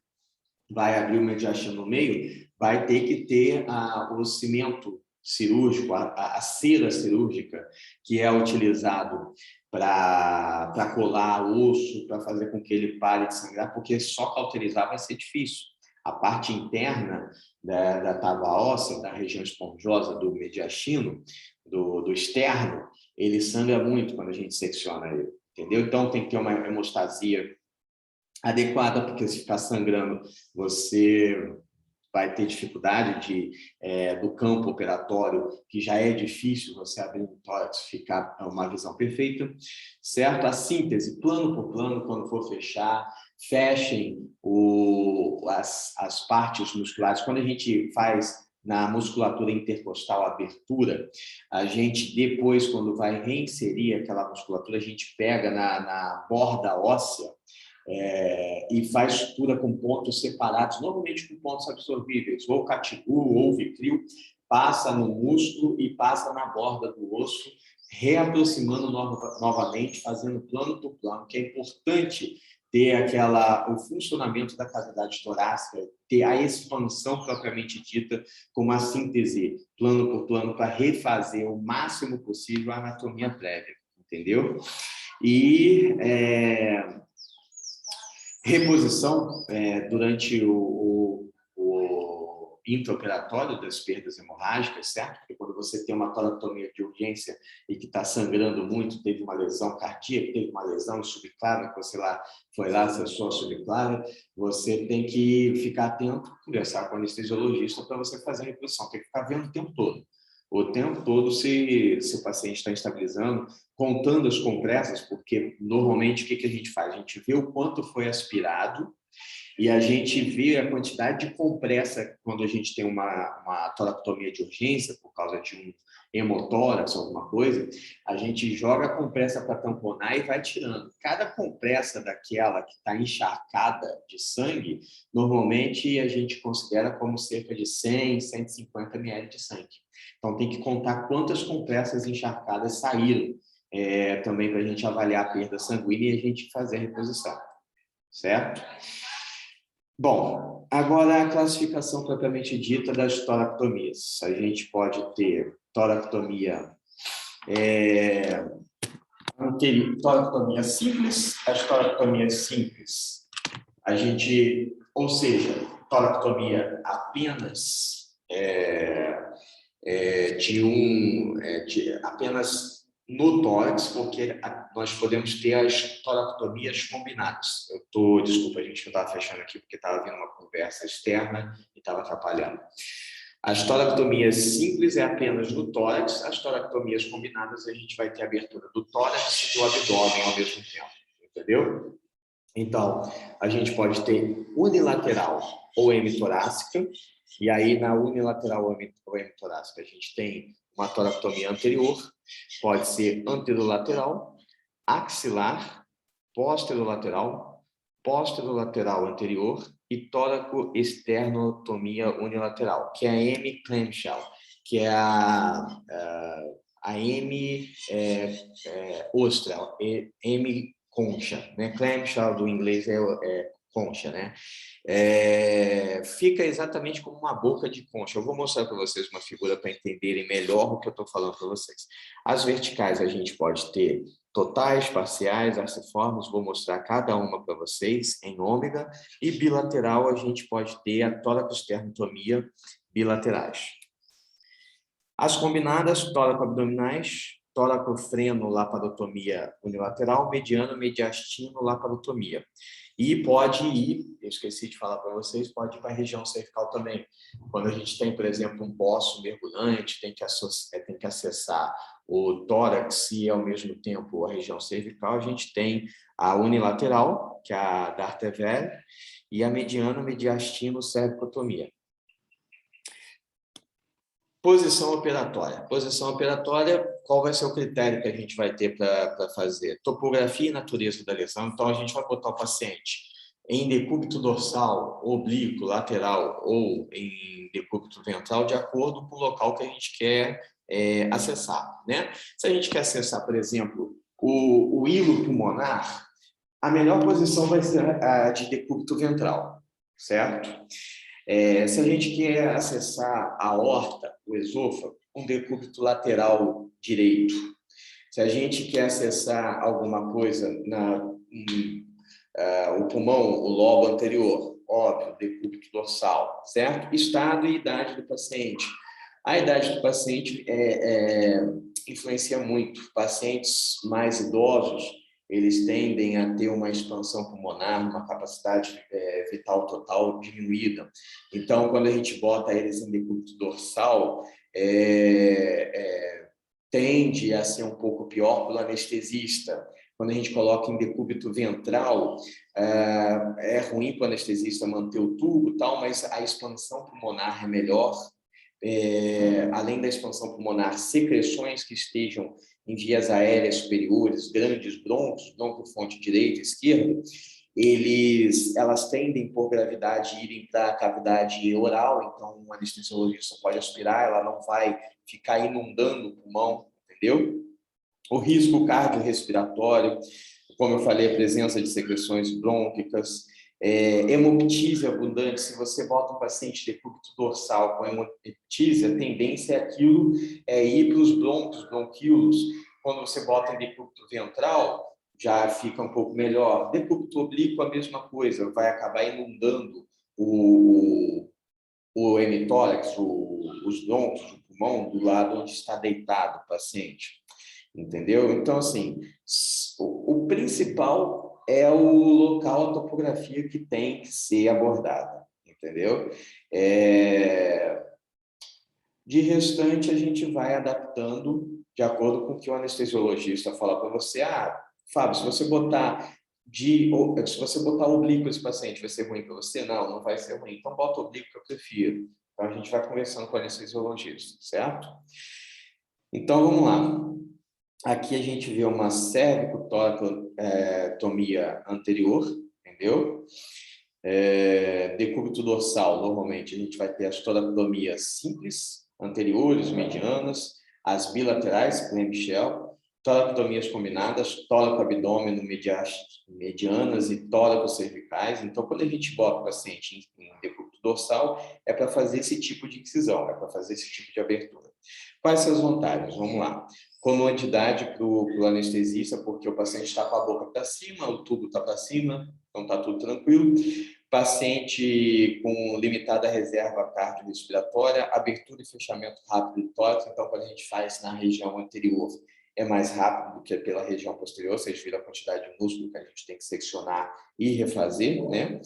vai abrir o mediastino no meio, vai ter que ter o cimento cirúrgico, a cera cirúrgica, que é utilizado para colar o osso, para fazer com que ele pare de sangrar, porque só cauterizar vai ser difícil. A parte interna da tábua óssea, da região esponjosa do mediastino, do externo, ele sangra muito quando a gente secciona ele, entendeu? Então, tem que ter uma hemostasia adequada, porque se ficar sangrando, você vai ter dificuldade do campo operatório, que já é difícil você abrir um tórax, ficar uma visão perfeita, certo? A síntese, plano por plano, quando for fechar, fechem as partes musculares. Quando a gente faz na musculatura intercostal abertura, a gente depois, quando vai reinserir aquela musculatura, a gente pega na borda óssea, e faz sutura com pontos separados, normalmente com pontos absorvíveis, ou catigu ou vitril, passa no músculo e passa na borda do osso, reaproximando novamente, fazendo plano por plano, que é importante ter o funcionamento da cavidade torácica, ter a expansão propriamente dita, com uma síntese plano por plano, para refazer o máximo possível a anatomia prévia, entendeu? E reposição durante o intraoperatório das perdas hemorrágicas, certo? Porque quando você tem uma toracotomia de urgência e que está sangrando muito, teve uma lesão cardíaca, teve uma lesão subclávia, que você foi lá, acessou a subclávia, você tem que ficar atento, conversar com o anestesiologista para você fazer a reposição. Tem que ficar vendo o tempo todo se o paciente está estabilizando, contando as compressas, porque normalmente o que a gente faz? A gente vê o quanto foi aspirado e a gente vê a quantidade de compressa quando a gente tem uma toracotomia de urgência, por causa de um hemotórax, alguma coisa, a gente joga a compressa para tamponar e vai tirando. Cada compressa daquela que está encharcada de sangue, normalmente a gente considera como cerca de 100, 150 ml de sangue. Então, tem que contar quantas compressas encharcadas saíram, também para a gente avaliar a perda sanguínea e a gente fazer a reposição, certo? Bom, agora a classificação propriamente dita das toracotomias. A gente pode ter toracotomia toracotomia simples, as toracotomias simples, ou seja, toracotomia apenas apenas no tórax, porque nós podemos ter as toracotomias combinadas. Desculpa, a gente estava fechando aqui porque estava vindo uma conversa externa e estava atrapalhando. As toracotomias simples é apenas no tórax, as toracotomias combinadas a gente vai ter a abertura do tórax e do abdômen ao mesmo tempo, entendeu? Então, a gente pode ter unilateral ou hemitorácica, e aí na unilateral ou hemitorácica a gente tem uma toracotomia anterior, pode ser anterolateral, axilar, posterolateral, posterolateral anterior e tóraco-externotomia unilateral, que é a hemiclamshell, que é a ostra, hemiconcha, né? Clamshell do inglês é concha, né? Fica exatamente como uma boca de concha. Eu vou mostrar para vocês uma figura para entenderem melhor o que eu estou falando para vocês. As verticais a gente pode ter totais, parciais, arciformes, vou mostrar cada uma para vocês em ômega, e bilateral a gente pode ter a tóraco-externotomia bilaterais. As combinadas, tóraco-abdominais, tóraco-freno-laparotomia unilateral, mediano-mediastino-laparotomia. E pode ir, eu esqueci de falar para vocês, pode ir para a região cervical também. Quando a gente tem, por exemplo, um bócio mergulhante, tem que acessar o tórax e, ao mesmo tempo, a região cervical, a gente tem a unilateral, que é a Dartevel, e a mediano-mediastino-cervicotomia. Posição operatória. Posição operatória, qual vai ser o critério que a gente vai ter para fazer? Topografia e natureza da lesão. Então, a gente vai botar o paciente em decúbito dorsal, oblíquo, lateral ou em decúbito ventral, de acordo com o local que a gente quer acessar, né? Se a gente quer acessar, por exemplo, o hilo pulmonar, a melhor posição vai ser a de decúbito ventral, certo? Se a gente quer acessar a aorta, o esôfago, um decúbito lateral direito. Se a gente quer acessar alguma coisa o pulmão, o lobo anterior, óbvio, decúbito dorsal, certo? Estado e idade do paciente. A idade do paciente influencia muito. Pacientes mais idosos, eles tendem a ter uma expansão pulmonar, uma capacidade vital total diminuída. Então, quando a gente bota eles em decúbito dorsal, tende a ser um pouco pior pelo anestesista. Quando a gente coloca em decúbito ventral, é ruim para o anestesista manter o tubo, tal, mas a expansão pulmonar é melhor. Além da expansão pulmonar, secreções que estejam em vias aéreas superiores, grandes broncos, broncofonte direita e esquerda, elas tendem, por gravidade, irem para a cavidade oral, então o anestesiologista pode aspirar, ela não vai ficar inundando o pulmão, entendeu? O risco cardiorrespiratório, como eu falei, a presença de secreções brônquicas, hemoptise abundante. Se você bota um paciente de decúbito dorsal com hemoptise, a tendência é aquilo ir para os bronquíolos. Quando você bota em decúbito ventral, já fica um pouco melhor. Decúbito oblíquo, a mesma coisa, vai acabar inundando o hemitórax, os brônquios, o pulmão, do lado onde está deitado o paciente. Entendeu? Então, assim, o principal é o local, a topografia que tem que ser abordada, entendeu? De restante, a gente vai adaptando de acordo com o que o anestesiologista fala para você. Fábio, se você botar oblíquo esse paciente, vai ser ruim para você? Não vai ser ruim. Então, bota oblíquo que eu prefiro. Então, a gente vai conversando com o anestesiologista, certo? Então, vamos lá. Aqui a gente vê uma cervicotoracotomia anterior, entendeu? Decúbito dorsal, normalmente, a gente vai ter as toracotomias simples, anteriores, medianas, as bilaterais, clamshell, toracotomias combinadas, tóraco-abdômen, medianas e tóraco-cervicais. Então, quando a gente bota o paciente em decúbito dorsal, é para fazer esse tipo de incisão, é para fazer esse tipo de abertura. Quais são as vantagens? Vamos lá. comodidade para o anestesista, porque o paciente está com a boca para cima, o tubo está para cima, então está tudo tranquilo. Paciente com limitada reserva cardiorrespiratória, abertura e fechamento rápido do tórax, então quando a gente faz na região anterior, é mais rápido do que pela região posterior, vocês viram a quantidade de músculo que a gente tem que seccionar e refazer, né?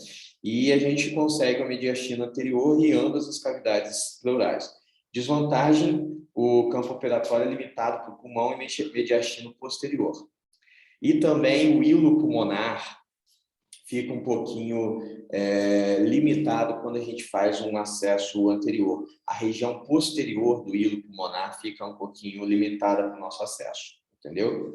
E a gente consegue a mediastina anterior e ambas as cavidades pleurais. Desvantagem, o campo operatório é limitado para o pulmão e mediastino posterior. E também o hilo pulmonar fica um pouquinho limitado quando a gente faz um acesso anterior. A região posterior do hilo pulmonar fica um pouquinho limitada para o nosso acesso, entendeu?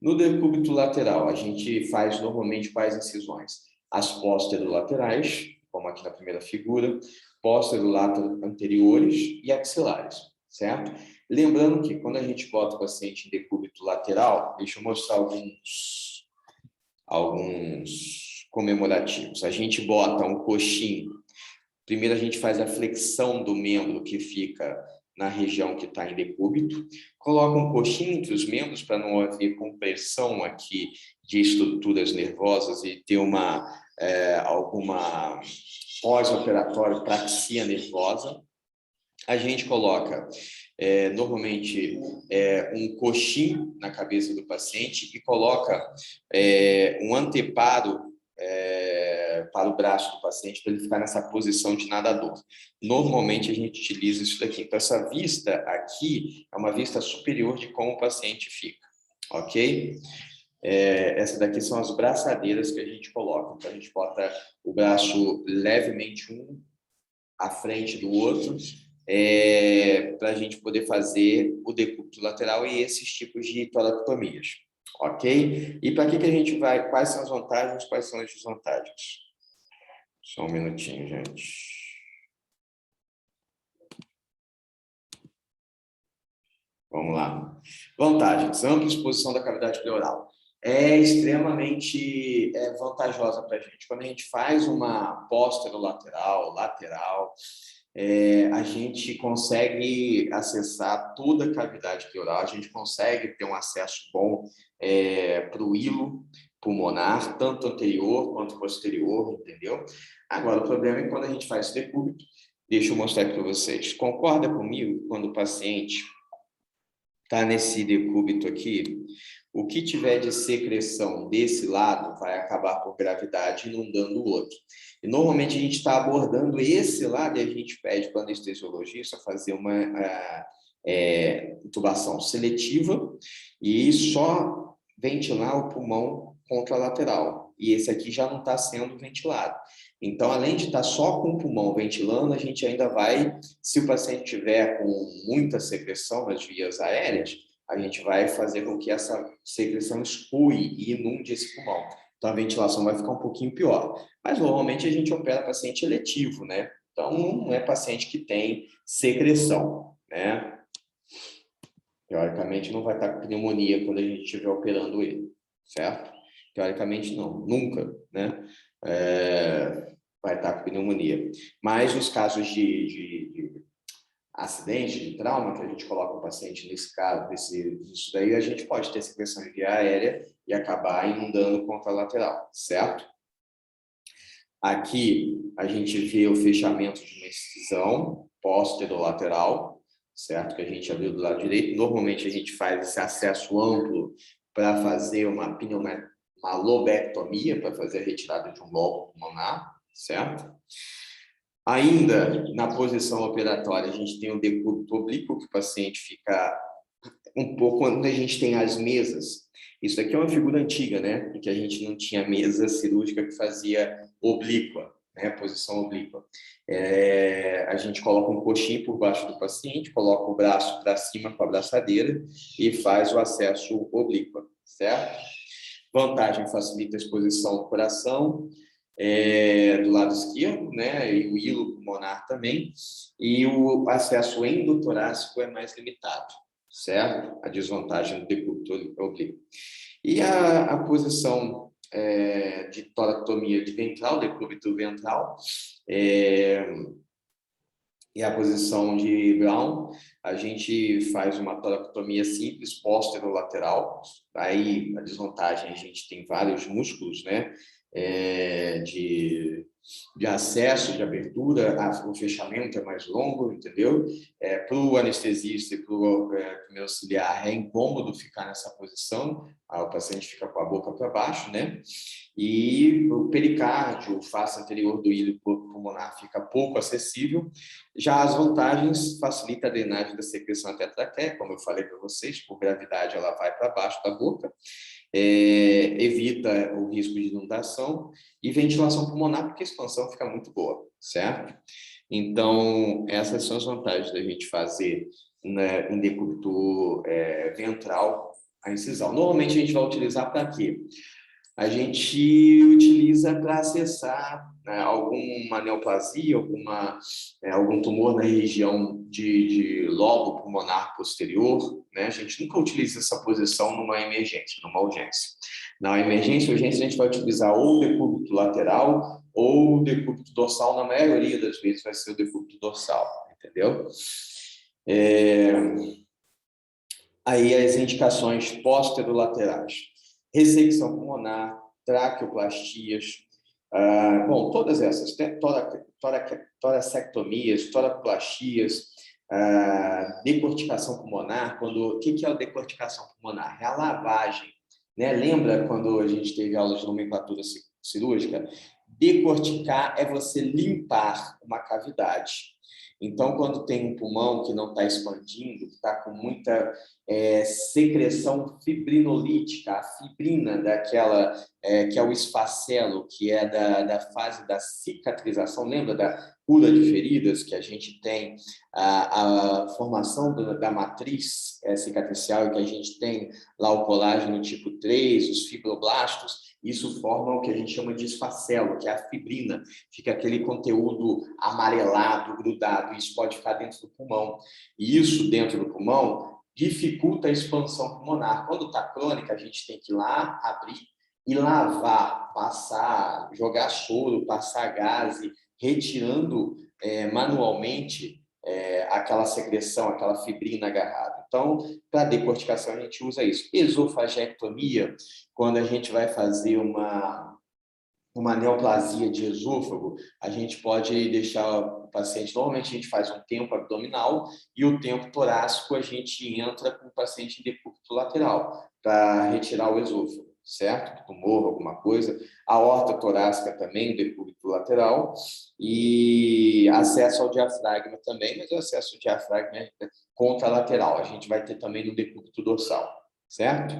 No decúbito lateral, a gente faz normalmente quais incisões? As posterolaterais, como aqui na primeira figura, posterolaterais anteriores e axilares, certo? Lembrando que quando a gente bota o paciente em decúbito lateral, deixa eu mostrar alguns comemorativos. A gente bota um coxinho. Primeiro a gente faz a flexão do membro que fica na região que está em decúbito, coloca um coxinho entre os membros para não haver compressão aqui de estruturas nervosas e ter alguma pós-operatória praxia nervosa. A gente coloca normalmente um coxim na cabeça do paciente e coloca um anteparo para o braço do paciente, para ele ficar nessa posição de nadador. Normalmente a gente utiliza isso daqui. Então, essa vista aqui é uma vista superior de como o paciente fica, ok? Essa daqui são as braçadeiras que a gente coloca. Então, a gente bota o braço levemente um à frente do outro, para a gente poder fazer o decúbito lateral e esses tipos de toracotomias, ok? E para que a gente vai? Quais são as vantagens, quais são as desvantagens? Só um minutinho, gente. Vamos lá. Vantagens. Ampla exposição da cavidade pleural. É extremamente vantajosa para a gente. Quando a gente faz uma posterolateral, lateral, a gente consegue acessar toda a cavidade pleural, a gente consegue ter um acesso bom para o hilo pulmonar, tanto anterior quanto posterior, entendeu? Agora, o problema é quando a gente faz decúbito. Deixa eu mostrar aqui para vocês. Concorda comigo quando o paciente está nesse decúbito aqui? O que tiver de secreção desse lado vai acabar por gravidade inundando o outro. E normalmente a gente está abordando esse lado e a gente pede para o anestesiologista fazer uma intubação seletiva e só ventilar o pulmão contralateral. E esse aqui já não está sendo ventilado. Então, além de estar só com o pulmão ventilando, a gente ainda vai, se o paciente tiver com muita secreção nas vias aéreas, a gente vai fazer com que essa secreção escoe e inunde esse pulmão. Então, a ventilação vai ficar um pouquinho pior. Mas, normalmente, a gente opera paciente eletivo, né? Então, não é paciente que tem secreção, né? Teoricamente, não vai estar com pneumonia quando a gente estiver operando ele, certo? Teoricamente, não. Nunca, né? Vai estar com pneumonia. Mas, nos casos de acidente, de trauma, que a gente coloca o paciente nesse caso, isso daí, a gente pode ter secreção de via aérea e acabar inundando contralateral, certo? Aqui, a gente vê o fechamento de uma excisão posterolateral, certo? Que a gente abriu do lado direito. Normalmente, a gente faz esse acesso amplo para fazer uma lobectomia, para fazer a retirada de um lobo pulmonar, certo? Ainda na posição operatória, a gente tem o decúbito oblíquo, que o paciente fica um pouco quando a gente tem as mesas. Isso aqui é uma figura antiga, né? Porque a gente não tinha mesa cirúrgica que fazia oblíqua, né? Posição oblíqua. A gente coloca um coxinho por baixo do paciente, coloca o braço para cima com a braçadeira e faz o acesso oblíquo, certo? Vantagem, facilita a exposição do coração, do lado esquerdo, né? E o hilo pulmonar também. E o acesso endotorácico é mais limitado, certo? A desvantagem do decúbito oblíquo. E a posição de toracotomia de ventral, decúbito ventral, e a posição de Brown, a gente faz uma toracotomia simples, póstero-lateral. Aí, a desvantagem, a gente tem vários músculos, né? De acesso, de abertura, o fechamento é mais longo, entendeu? Para o anestesista e para o primeiro auxiliar é incômodo ficar nessa posição, o paciente fica com a boca para baixo, né? E o pericárdio, o face anterior do hílio pulmonar fica pouco acessível. Já as vantagens, facilita a drenagem da secreção até a traqueia, como eu falei para vocês, por gravidade ela vai para baixo da boca, evita o risco de inundação e ventilação pulmonar, porque a expansão fica muito boa, certo? Então, essas são as vantagens da gente fazer, né, em decúbito ventral a incisão. Normalmente a gente vai utilizar para quê? A gente utiliza para acessar, né, alguma neoplasia, algum tumor na região de lobo pulmonar posterior, né? A gente nunca utiliza essa posição numa emergência, numa urgência. Na emergência, urgência, a gente vai utilizar ou o decúbito lateral ou o decúbito dorsal, na maioria das vezes vai ser o decúbito dorsal, entendeu? Aí as indicações póstero-laterais: ressecção pulmonar, traqueoplastias, bom, todas essas, toracectomias, toracoplastias, decorticação pulmonar. O que é a decorticação pulmonar? É a lavagem, né? Lembra quando a gente teve aula de nomenclatura cirúrgica? Decorticar é você limpar uma cavidade. Então, quando tem um pulmão que não está expandindo, que está com muita secreção fibrinolítica, a fibrina daquela, que é o esfacelo, que é da fase da cicatrização, lembra da cura de feridas, que a gente tem a formação da matriz cicatricial, e que a gente tem lá o colágeno tipo 3, os fibroblastos. Isso forma o que a gente chama de esfacelo, que é a fibrina. Fica aquele conteúdo amarelado, grudado, e isso pode ficar dentro do pulmão. E isso dentro do pulmão dificulta a expansão pulmonar. Quando está crônica, a gente tem que ir lá, abrir e lavar, passar, jogar soro, passar gase, retirando manualmente aquela secreção, aquela fibrina agarrada. Então, para decorticação, a gente usa isso. Esofagectomia, quando a gente vai fazer uma neoplasia de esôfago, a gente pode deixar o paciente, normalmente a gente faz um tempo abdominal e o tempo torácico a gente entra com o paciente em decúbito lateral para retirar o esôfago, certo? Tumor, alguma coisa. A aorta torácica também, decúbito lateral, e acesso ao diafragma também, mas o acesso ao diafragma é contralateral. A gente vai ter também no decúbito dorsal, certo?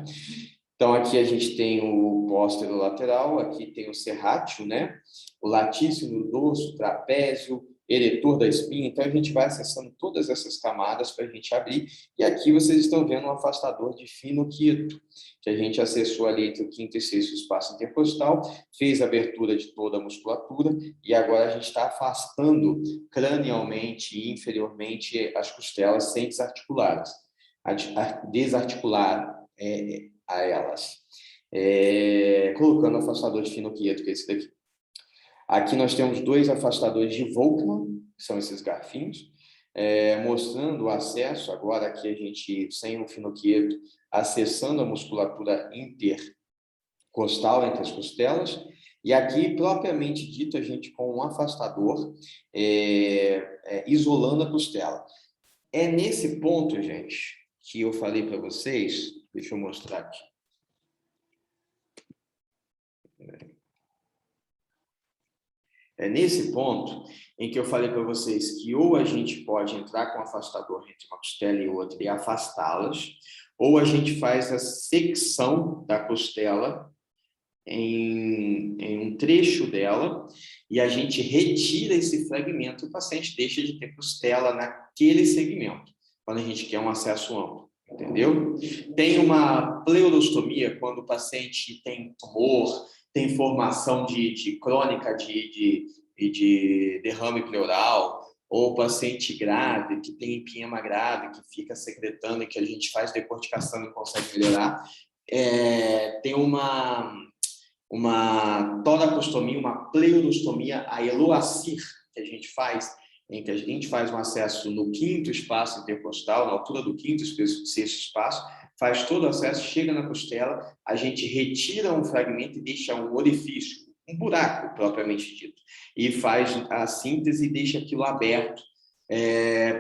Então, aqui a gente tem o póstero lateral, aqui tem o serrátil, né? O latíssimo no dorso, trapézio, eretor da espinha. Então, a gente vai acessando todas essas camadas para a gente abrir. E aqui vocês estão vendo um afastador de fino quieto, que a gente acessou ali entre o quinto e sexto espaço intercostal, fez a abertura de toda a musculatura e agora a gente está afastando cranialmente e inferiormente as costelas sem desarticulá-las. Desarticular a elas. Colocando o afastador de fino quieto, que é esse daqui. Aqui nós temos 2 afastadores de Volkmann, que são esses garfinhos, mostrando o acesso, agora aqui a gente, sem o fino quieto, acessando a musculatura intercostal, entre as costelas, e aqui, propriamente dito, a gente com um afastador, isolando a costela. É nesse ponto, gente, que eu falei para vocês, deixa eu mostrar aqui. É nesse ponto em que eu falei para vocês que ou a gente pode entrar com um afastador entre uma costela e outra e afastá-las, ou a gente faz a secção da costela em um trecho dela e a gente retira esse fragmento e o paciente deixa de ter costela naquele segmento, quando a gente quer um acesso amplo. Entendeu? Tem uma pleurostomia, quando o paciente tem tumor, tem formação crônica de derrame pleural, ou paciente grave, que tem empiema grave, que fica secretando e que a gente faz decorticação e consegue melhorar. Tem uma toracostomia, uma pleurostomia, a Eloacir, que a gente faz em que a gente faz um acesso no quinto espaço intercostal, na altura do quinto e sexto espaço, faz todo o acesso, chega na costela, a gente retira um fragmento e deixa um orifício, um buraco propriamente dito, e faz a síntese e deixa aquilo aberto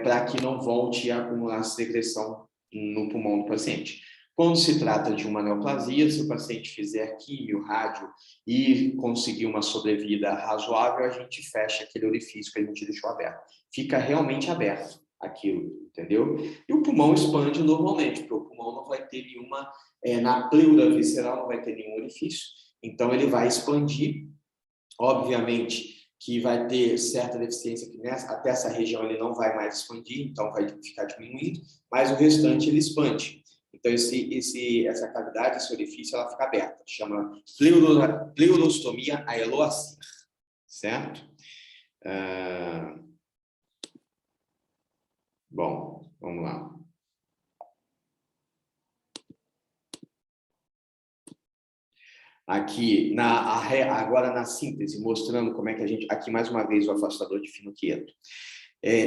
para que não volte a acumular secreção no pulmão do paciente. Quando se trata de uma neoplasia, se o paciente fizer químio, rádio e conseguir uma sobrevida razoável, a gente fecha aquele orifício que a gente deixou aberto. Fica realmente aberto aquilo, entendeu? E o pulmão expande normalmente, porque o pulmão não vai ter nenhuma, na pleura visceral não vai ter nenhum orifício, então ele vai expandir, obviamente que vai ter certa deficiência que até essa região ele não vai mais expandir, então vai ficar diminuindo, mas o restante ele expande. Então, essa cavidade, esse orifício, ela fica aberta. Chama pleurostomia aeloacir, certo? Bom, vamos lá. Aqui, agora na síntese, mostrando como é que a gente... Aqui, mais uma vez, o afastador de fino quieto.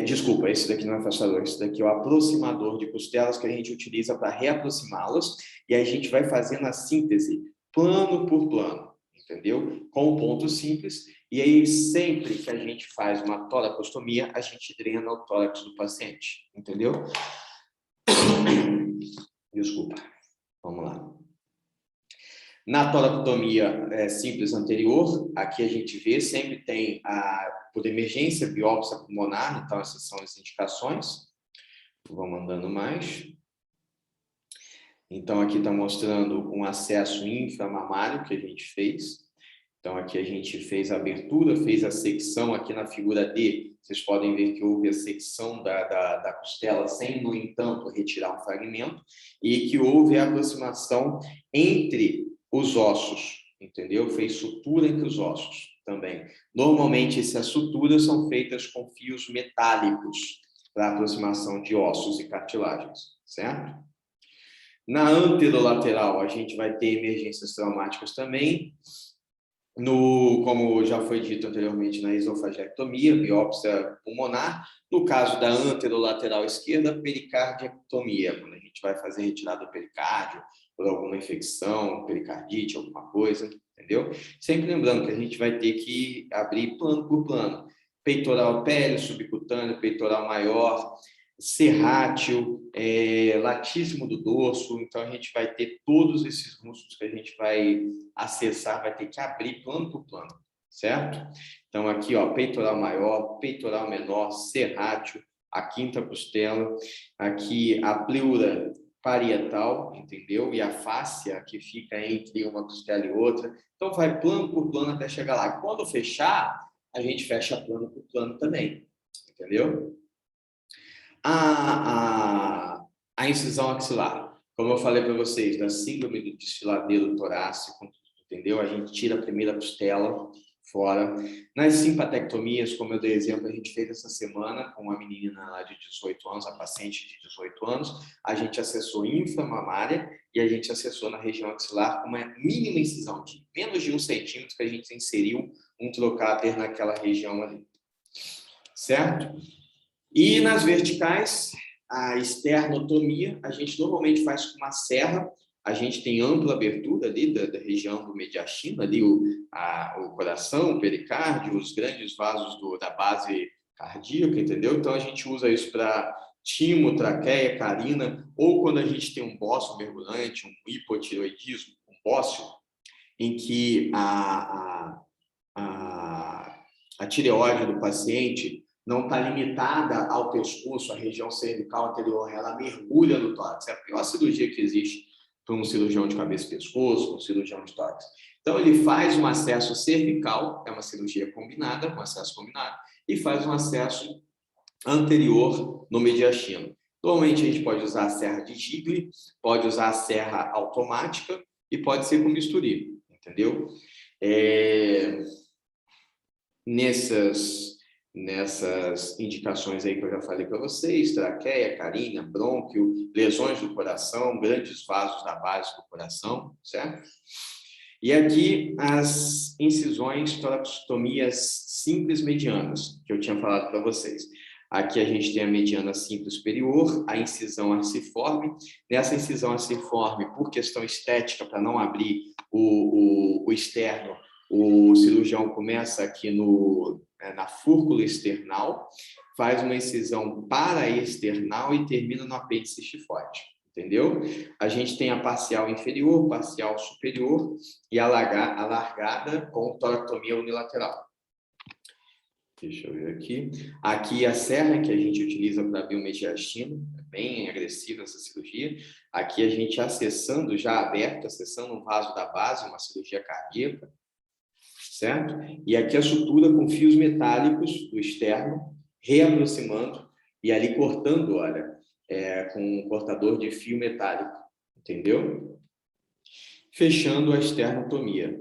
Desculpa, esse daqui não é afastador, esse daqui é o aproximador de costelas que a gente utiliza para reaproximá-las, e a gente vai fazendo a síntese plano por plano, entendeu? Com um ponto simples, e aí sempre que a gente faz uma toracostomia, a gente drena o tórax do paciente, entendeu? Desculpa, vamos lá. Na toracotomia simples anterior, aqui a gente vê, sempre tem por emergência, biópsia pulmonar, então essas são as indicações. Vamos andando mais. Então, aqui está mostrando um acesso inframamário que a gente fez. Então, aqui a gente fez a abertura, fez a secção, aqui na figura D, vocês podem ver que houve a secção da costela, sem, no entanto, retirar um fragmento, e que houve a aproximação entre os ossos, entendeu? Fez sutura entre os ossos também. Normalmente, essas suturas são feitas com fios metálicos para aproximação de ossos e cartilagens, certo? Na anterolateral, a gente vai ter emergências traumáticas também. Como já foi dito anteriormente, na esofageectomia, biópsia pulmonar. No caso da anterolateral esquerda, pericardiectomia, quando a gente vai fazer retirada do pericárdio, por alguma infecção, pericardite, alguma coisa, entendeu? Sempre lembrando que a gente vai ter que abrir plano por plano. Peitoral pélio, subcutâneo, peitoral maior, serrátil, latíssimo do dorso. Então, a gente vai ter todos esses músculos que a gente vai acessar, vai ter que abrir plano por plano, certo? Então, aqui, ó, peitoral maior, peitoral menor, serrátil, a quinta costela, aqui a pleura parietal, entendeu? E a fáscia que fica entre uma costela e outra. Então, vai plano por plano até chegar lá. Quando fechar, a gente fecha plano por plano também, entendeu? A incisão axilar, como eu falei para vocês, da síndrome do desfiladeiro torácico, entendeu? A gente tira a primeira costela fora. Nas simpatectomias, como eu dei exemplo, a gente fez essa semana com uma menina lá de 18 anos, a paciente de 18 anos, a gente acessou inframamária e a gente acessou na região axilar com uma mínima incisão de menos de 1 centímetro que a gente inseriu um trocáter naquela região ali, certo? E nas verticais, a esternotomia, a gente normalmente faz com uma serra, a gente tem ampla abertura ali da região do mediastino, ali o coração, o pericárdio, os grandes vasos da base cardíaca, entendeu? Então, a gente usa isso para timo, traqueia, carina, ou quando a gente tem um bócio mergulhante, um hipotireoidismo, um bócio, em que a tireoide do paciente não está limitada ao pescoço, a região cervical anterior, ela mergulha no tórax. É a pior cirurgia que existe para um cirurgião de cabeça e pescoço, um cirurgião de tórax. Então, ele faz um acesso cervical, é uma cirurgia combinada, um acesso combinado, e faz um acesso anterior no mediastino. Normalmente, a gente pode usar a serra de Gigli, pode usar a serra automática e pode ser com bisturi, entendeu? Nessas indicações aí que eu já falei para vocês, traqueia, carina, brônquio, lesões do coração, grandes vasos da base do coração, certo? E aqui as incisões toracostomias simples medianas, que eu tinha falado para vocês. Aqui a gente tem a mediana simples superior, a incisão arciforme. Nessa incisão arciforme, por questão estética, para não abrir o externo, o cirurgião começa aqui na fúrcula external, faz uma incisão paraexternal e termina no apêndice xifoide, entendeu? A gente tem a parcial inferior, parcial superior e a largada com toracotomia unilateral. Deixa eu ver aqui. Aqui a serra que a gente utiliza para abrir o mediastino, é bem agressiva essa cirurgia. Aqui a gente acessando, já aberto, acessando um vaso da base, uma cirurgia cardíaca, certo? E aqui a sutura com fios metálicos do externo, reaproximando e ali cortando, olha, com um cortador de fio metálico, entendeu? Fechando a esternotomia.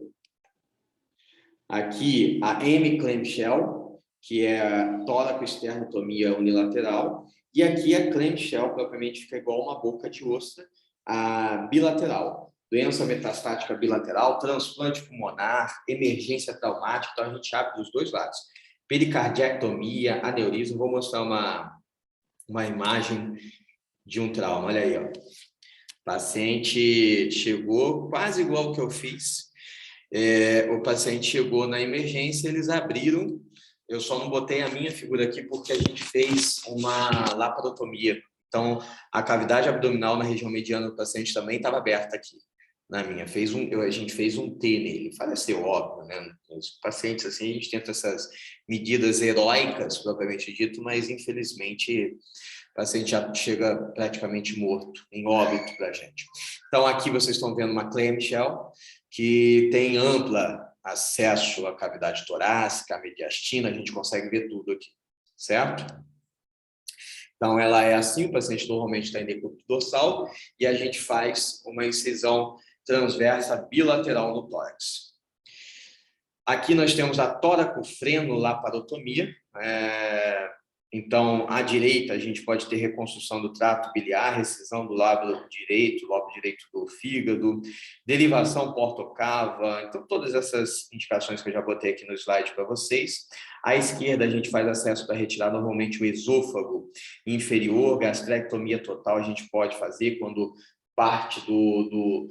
Aqui a M-clamshell, que é a tóraco-esternotomia unilateral, e aqui a clamshell, propriamente fica igual uma boca de ostra, a bilateral. Doença metastática bilateral, transplante pulmonar, emergência traumática, então a gente abre dos dois lados. Pericardiectomia, aneurisma, vou mostrar uma imagem de um trauma, olha aí, ó. O paciente chegou quase igual ao que eu fiz, o paciente chegou na emergência, eles abriram. Eu só não botei a minha figura aqui porque a gente fez uma laparotomia. Então, a cavidade abdominal na região mediana do paciente também estava aberta aqui. Na minha, a gente fez um T nele. Faleceu, óbvio, né? Os pacientes, assim, a gente tenta essas medidas heróicas, propriamente dito, mas, infelizmente, o paciente já chega praticamente morto, em óbito para a gente. Então, aqui vocês estão vendo uma clamshell, que tem ampla acesso à cavidade torácica, à mediastina, a gente consegue ver tudo aqui, certo? Então, ela é assim, o paciente normalmente está em decúbito dorsal, e a gente faz uma incisão transversa bilateral no tórax. Aqui nós temos a tóraco-freno-laparotomia. Então, à direita, a gente pode ter reconstrução do trato biliar, recisão do lobo direito do fígado, derivação portocava, então todas essas indicações que eu já botei aqui no slide para vocês. À esquerda, a gente faz acesso para retirar normalmente o esôfago inferior, gastrectomia total a gente pode fazer quando parte do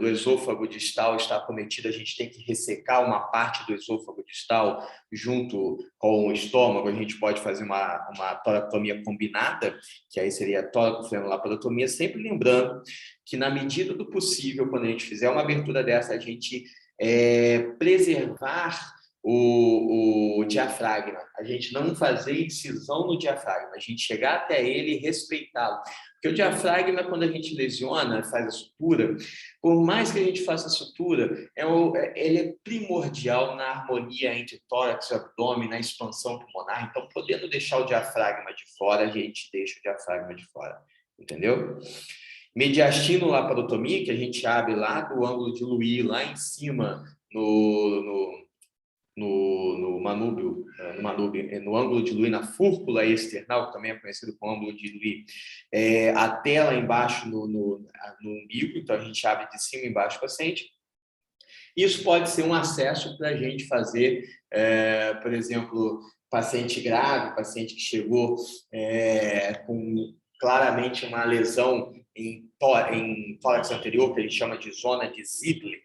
esôfago distal está acometida, a gente tem que ressecar uma parte do esôfago distal junto com o estômago, a gente pode fazer uma toracotomia combinada, que aí seria a tóraco-freno-laparotomia, sempre lembrando que na medida do possível, quando a gente fizer uma abertura dessa, a gente preservar o diafragma, a gente não fazer incisão no diafragma, a gente chegar até ele e respeitá-lo. Porque o diafragma, quando a gente lesiona, faz a sutura, por mais que a gente faça a sutura, ele é primordial na harmonia entre tórax e abdômen, na expansão pulmonar. Então, podendo deixar o diafragma de fora, a gente deixa o diafragma de fora. Entendeu? Mediastino-laparotomia, que a gente abre lá do ângulo de Louis, lá em cima, no manúbio, no ângulo de Louis, na fúrcula external, que também é conhecido como ângulo de Louis, até lá embaixo no umbigo, então a gente abre de cima e embaixo o paciente. Isso pode ser um acesso para a gente fazer, por exemplo, paciente grave, paciente que chegou com claramente uma lesão em tórax anterior, que a gente chama de zona de Ziegler.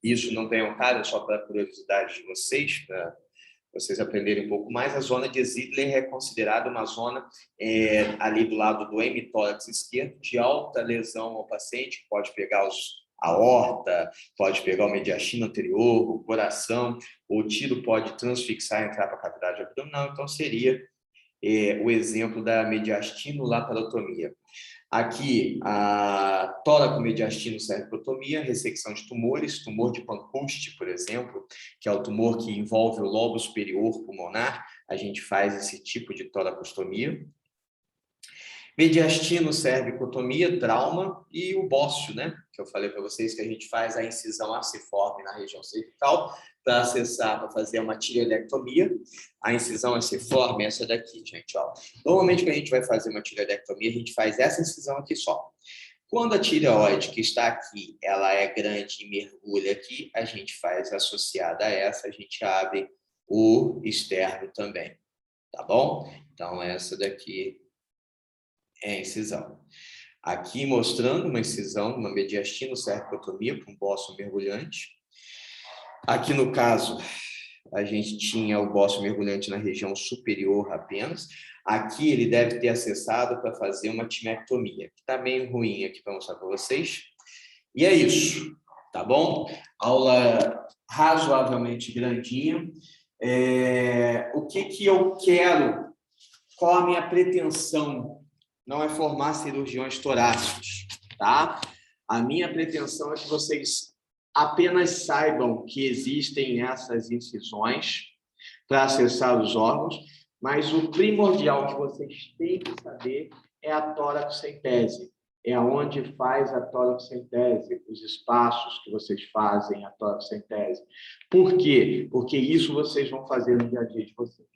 Isso não tem um cara, só para a curiosidade de vocês, para vocês aprenderem um pouco mais. A zona de Ziegler é considerada uma zona ali do lado do hemitórax esquerdo, de alta lesão ao paciente, que pode pegar a aorta, pode pegar o mediastino anterior, o coração, o tiro pode transfixar e entrar para a cavidade abdominal, então seria o exemplo da mediastino-laparotomia. Aqui, a tóraco-mediastino-cervicotomia, ressecção de tumores, tumor de Pancoast, por exemplo, que é o tumor que envolve o lobo superior pulmonar, a gente faz esse tipo de toracostomia. Mediastino-cervicotomia, trauma, e o bócio, né? Que eu falei para vocês que a gente faz a incisão aceiforme na região cervical para acessar, para fazer uma tireoidectomia. A incisão aceiforme é essa daqui, gente, ó. Normalmente, quando a gente vai fazer uma tireoidectomia, a gente faz essa incisão aqui só. Quando a tireoide que está aqui, ela é grande e mergulha aqui, a gente faz associada a essa, a gente abre o externo também. tá bom? Então, essa daqui é a incisão. Aqui mostrando uma incisão, uma mediastino-cervicotomia para um bócio mergulhante. Aqui no caso, a gente tinha o bócio mergulhante na região superior apenas. Aqui ele deve ter acessado para fazer uma timectomia, que está meio ruim aqui para mostrar para vocês. E é isso, tá bom? Aula razoavelmente grandinha. O que eu quero? Qual a minha pretensão? Não é formar cirurgiões torácicos, tá? A minha pretensão é que vocês apenas saibam que existem essas incisões para acessar os órgãos, mas o primordial que vocês têm que saber é a toracocentese. É onde faz a toracocentese, os espaços que vocês fazem a toracocentese. Por quê? Porque isso vocês vão fazer no dia a dia de vocês.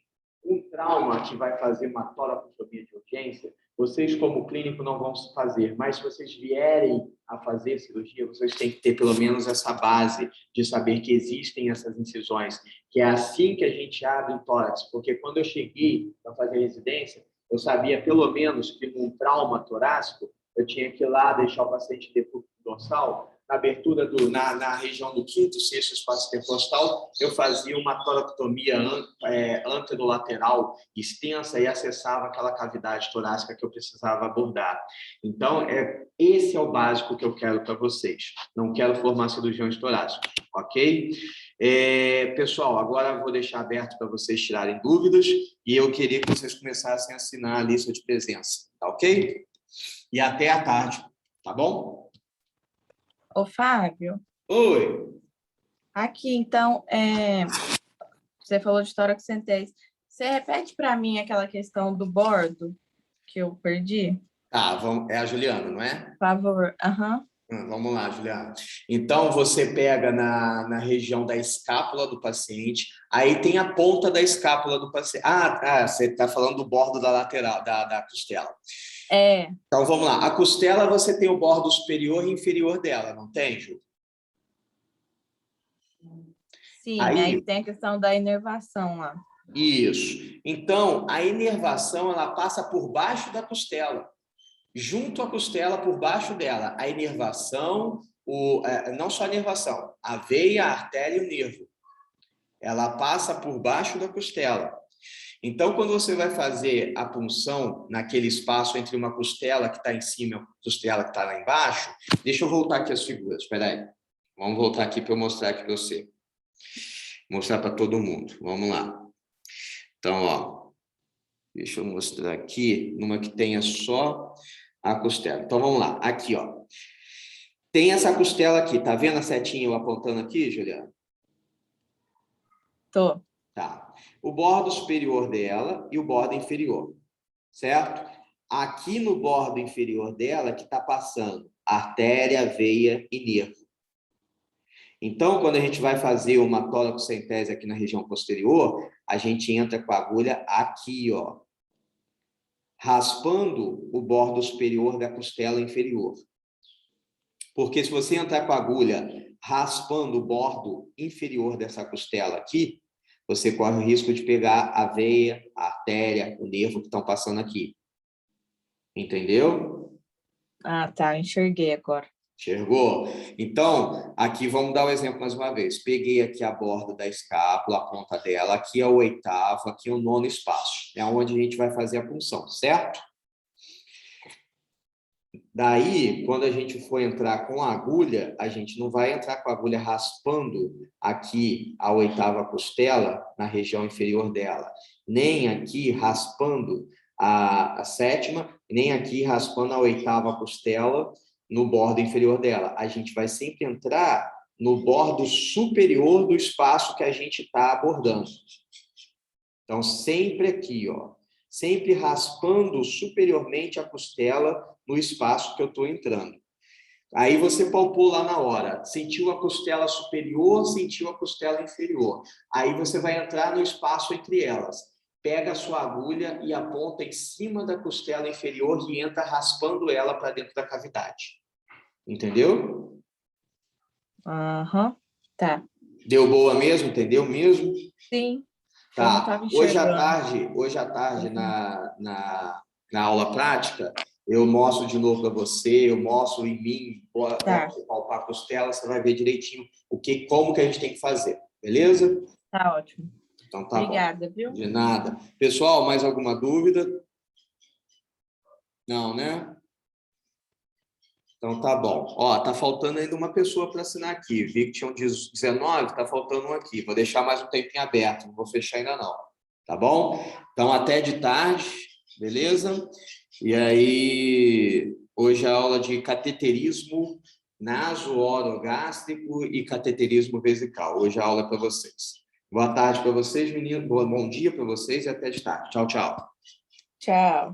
Um trauma que vai fazer uma toracotomia de urgência, vocês como clínico não vão fazer, mas se vocês vierem a fazer cirurgia, vocês têm que ter pelo menos essa base de saber que existem essas incisões, que é assim que a gente abre o tórax, porque quando eu cheguei para fazer residência, eu sabia pelo menos que num trauma torácico, eu tinha que ir lá deixar o paciente decúbito dorsal, na abertura na região do quinto, sexto espaço intercostal, eu fazia uma toracotomia anterolateral extensa e acessava aquela cavidade torácica que eu precisava abordar. Então, esse é o básico que eu quero para vocês. Não quero formar cirurgiões torácicos, ok? Pessoal, agora eu vou deixar aberto para vocês tirarem dúvidas e eu queria que vocês começassem a assinar a lista de presença, tá ok? E até à tarde, tá bom? Ô, Fábio, Oi. aqui, então, você falou de toracocentese. Você repete para mim aquela questão do bordo que eu perdi? Tá, é a Juliana, não é? Por favor. Aham. Vamos lá, Juliana. Então, você pega na região da escápula do paciente, aí tem a ponta da escápula do paciente. Você está falando do bordo da lateral, da costela. Então, vamos lá. A costela, você tem o bordo superior e inferior dela, não tem, Ju? Sim, aí tem a questão da inervação lá. Isso. Então, a inervação, ela passa por baixo da costela. Junto à costela, por baixo dela, a inervação, não só a inervação, a veia, a artéria e o nervo. Ela passa por baixo da costela. Então, quando você vai fazer a punção naquele espaço entre uma costela que está em cima e uma costela que está lá embaixo, deixa eu voltar aqui as figuras, espera aí. Vamos voltar aqui para eu mostrar aqui para você. Mostrar para todo mundo. Vamos lá. Então, ó, deixa eu mostrar aqui, numa que tenha só a costela. Então, vamos lá. Aqui, ó. Tem essa costela aqui. Tá vendo a setinha eu apontando aqui, Juliana? Tô. Tá. O bordo superior dela e o bordo inferior, certo? Aqui no bordo inferior dela que está passando artéria, veia e nervo. Então, quando a gente vai fazer uma toracocentese aqui na região posterior, a gente entra com a agulha aqui, ó, raspando o bordo superior da costela inferior. Porque se você entrar com a agulha raspando o bordo inferior dessa costela aqui, você corre o risco de pegar a veia, a artéria, o nervo que estão passando aqui. Entendeu? Ah, tá. Enxerguei agora. Enxergou? Então, aqui vamos dar o exemplo mais uma vez. Peguei aqui a borda da escápula, a ponta dela, aqui é o oitavo, aqui é o nono espaço. É onde a gente vai fazer a punção, certo? Daí, quando a gente for entrar com a agulha, a gente não vai entrar com a agulha raspando aqui a oitava costela, na região inferior dela, nem aqui raspando a sétima, nem aqui raspando a oitava costela no bordo inferior dela. A gente vai sempre entrar no bordo superior do espaço que a gente está abordando. Então, sempre aqui, ó, sempre raspando superiormente a costela no espaço que eu estou entrando. Aí você palpou lá na hora, sentiu a costela superior, sentiu a costela inferior. Aí você vai entrar no espaço entre elas. Pega a sua agulha e aponta em cima da costela inferior e entra raspando ela para dentro da cavidade. Entendeu? Aham, tá. Deu boa mesmo? Entendeu mesmo? Sim. Eu não Tá. estava Hoje à enxergando. tarde na aula prática, eu mostro de novo para você, eu mostro em mim, Tá, você palpar a costela, você vai ver direitinho como que a gente tem que fazer, beleza? tá ótimo. Então tá bom. Obrigada, viu? De nada. Pessoal, mais alguma dúvida? Não, né? Então tá bom. Ó, tá faltando ainda uma pessoa para assinar aqui. Vi que tinham 19, tá faltando um aqui. Vou deixar mais um tempinho aberto, não vou fechar ainda não. Tá bom? Então até de tarde, beleza? E aí, hoje a aula de cateterismo naso-orogástrico e cateterismo vesical. Hoje a aula é para vocês. Boa tarde para vocês, meninos. Bom dia para vocês e até de tarde. Tchau, tchau. Tchau.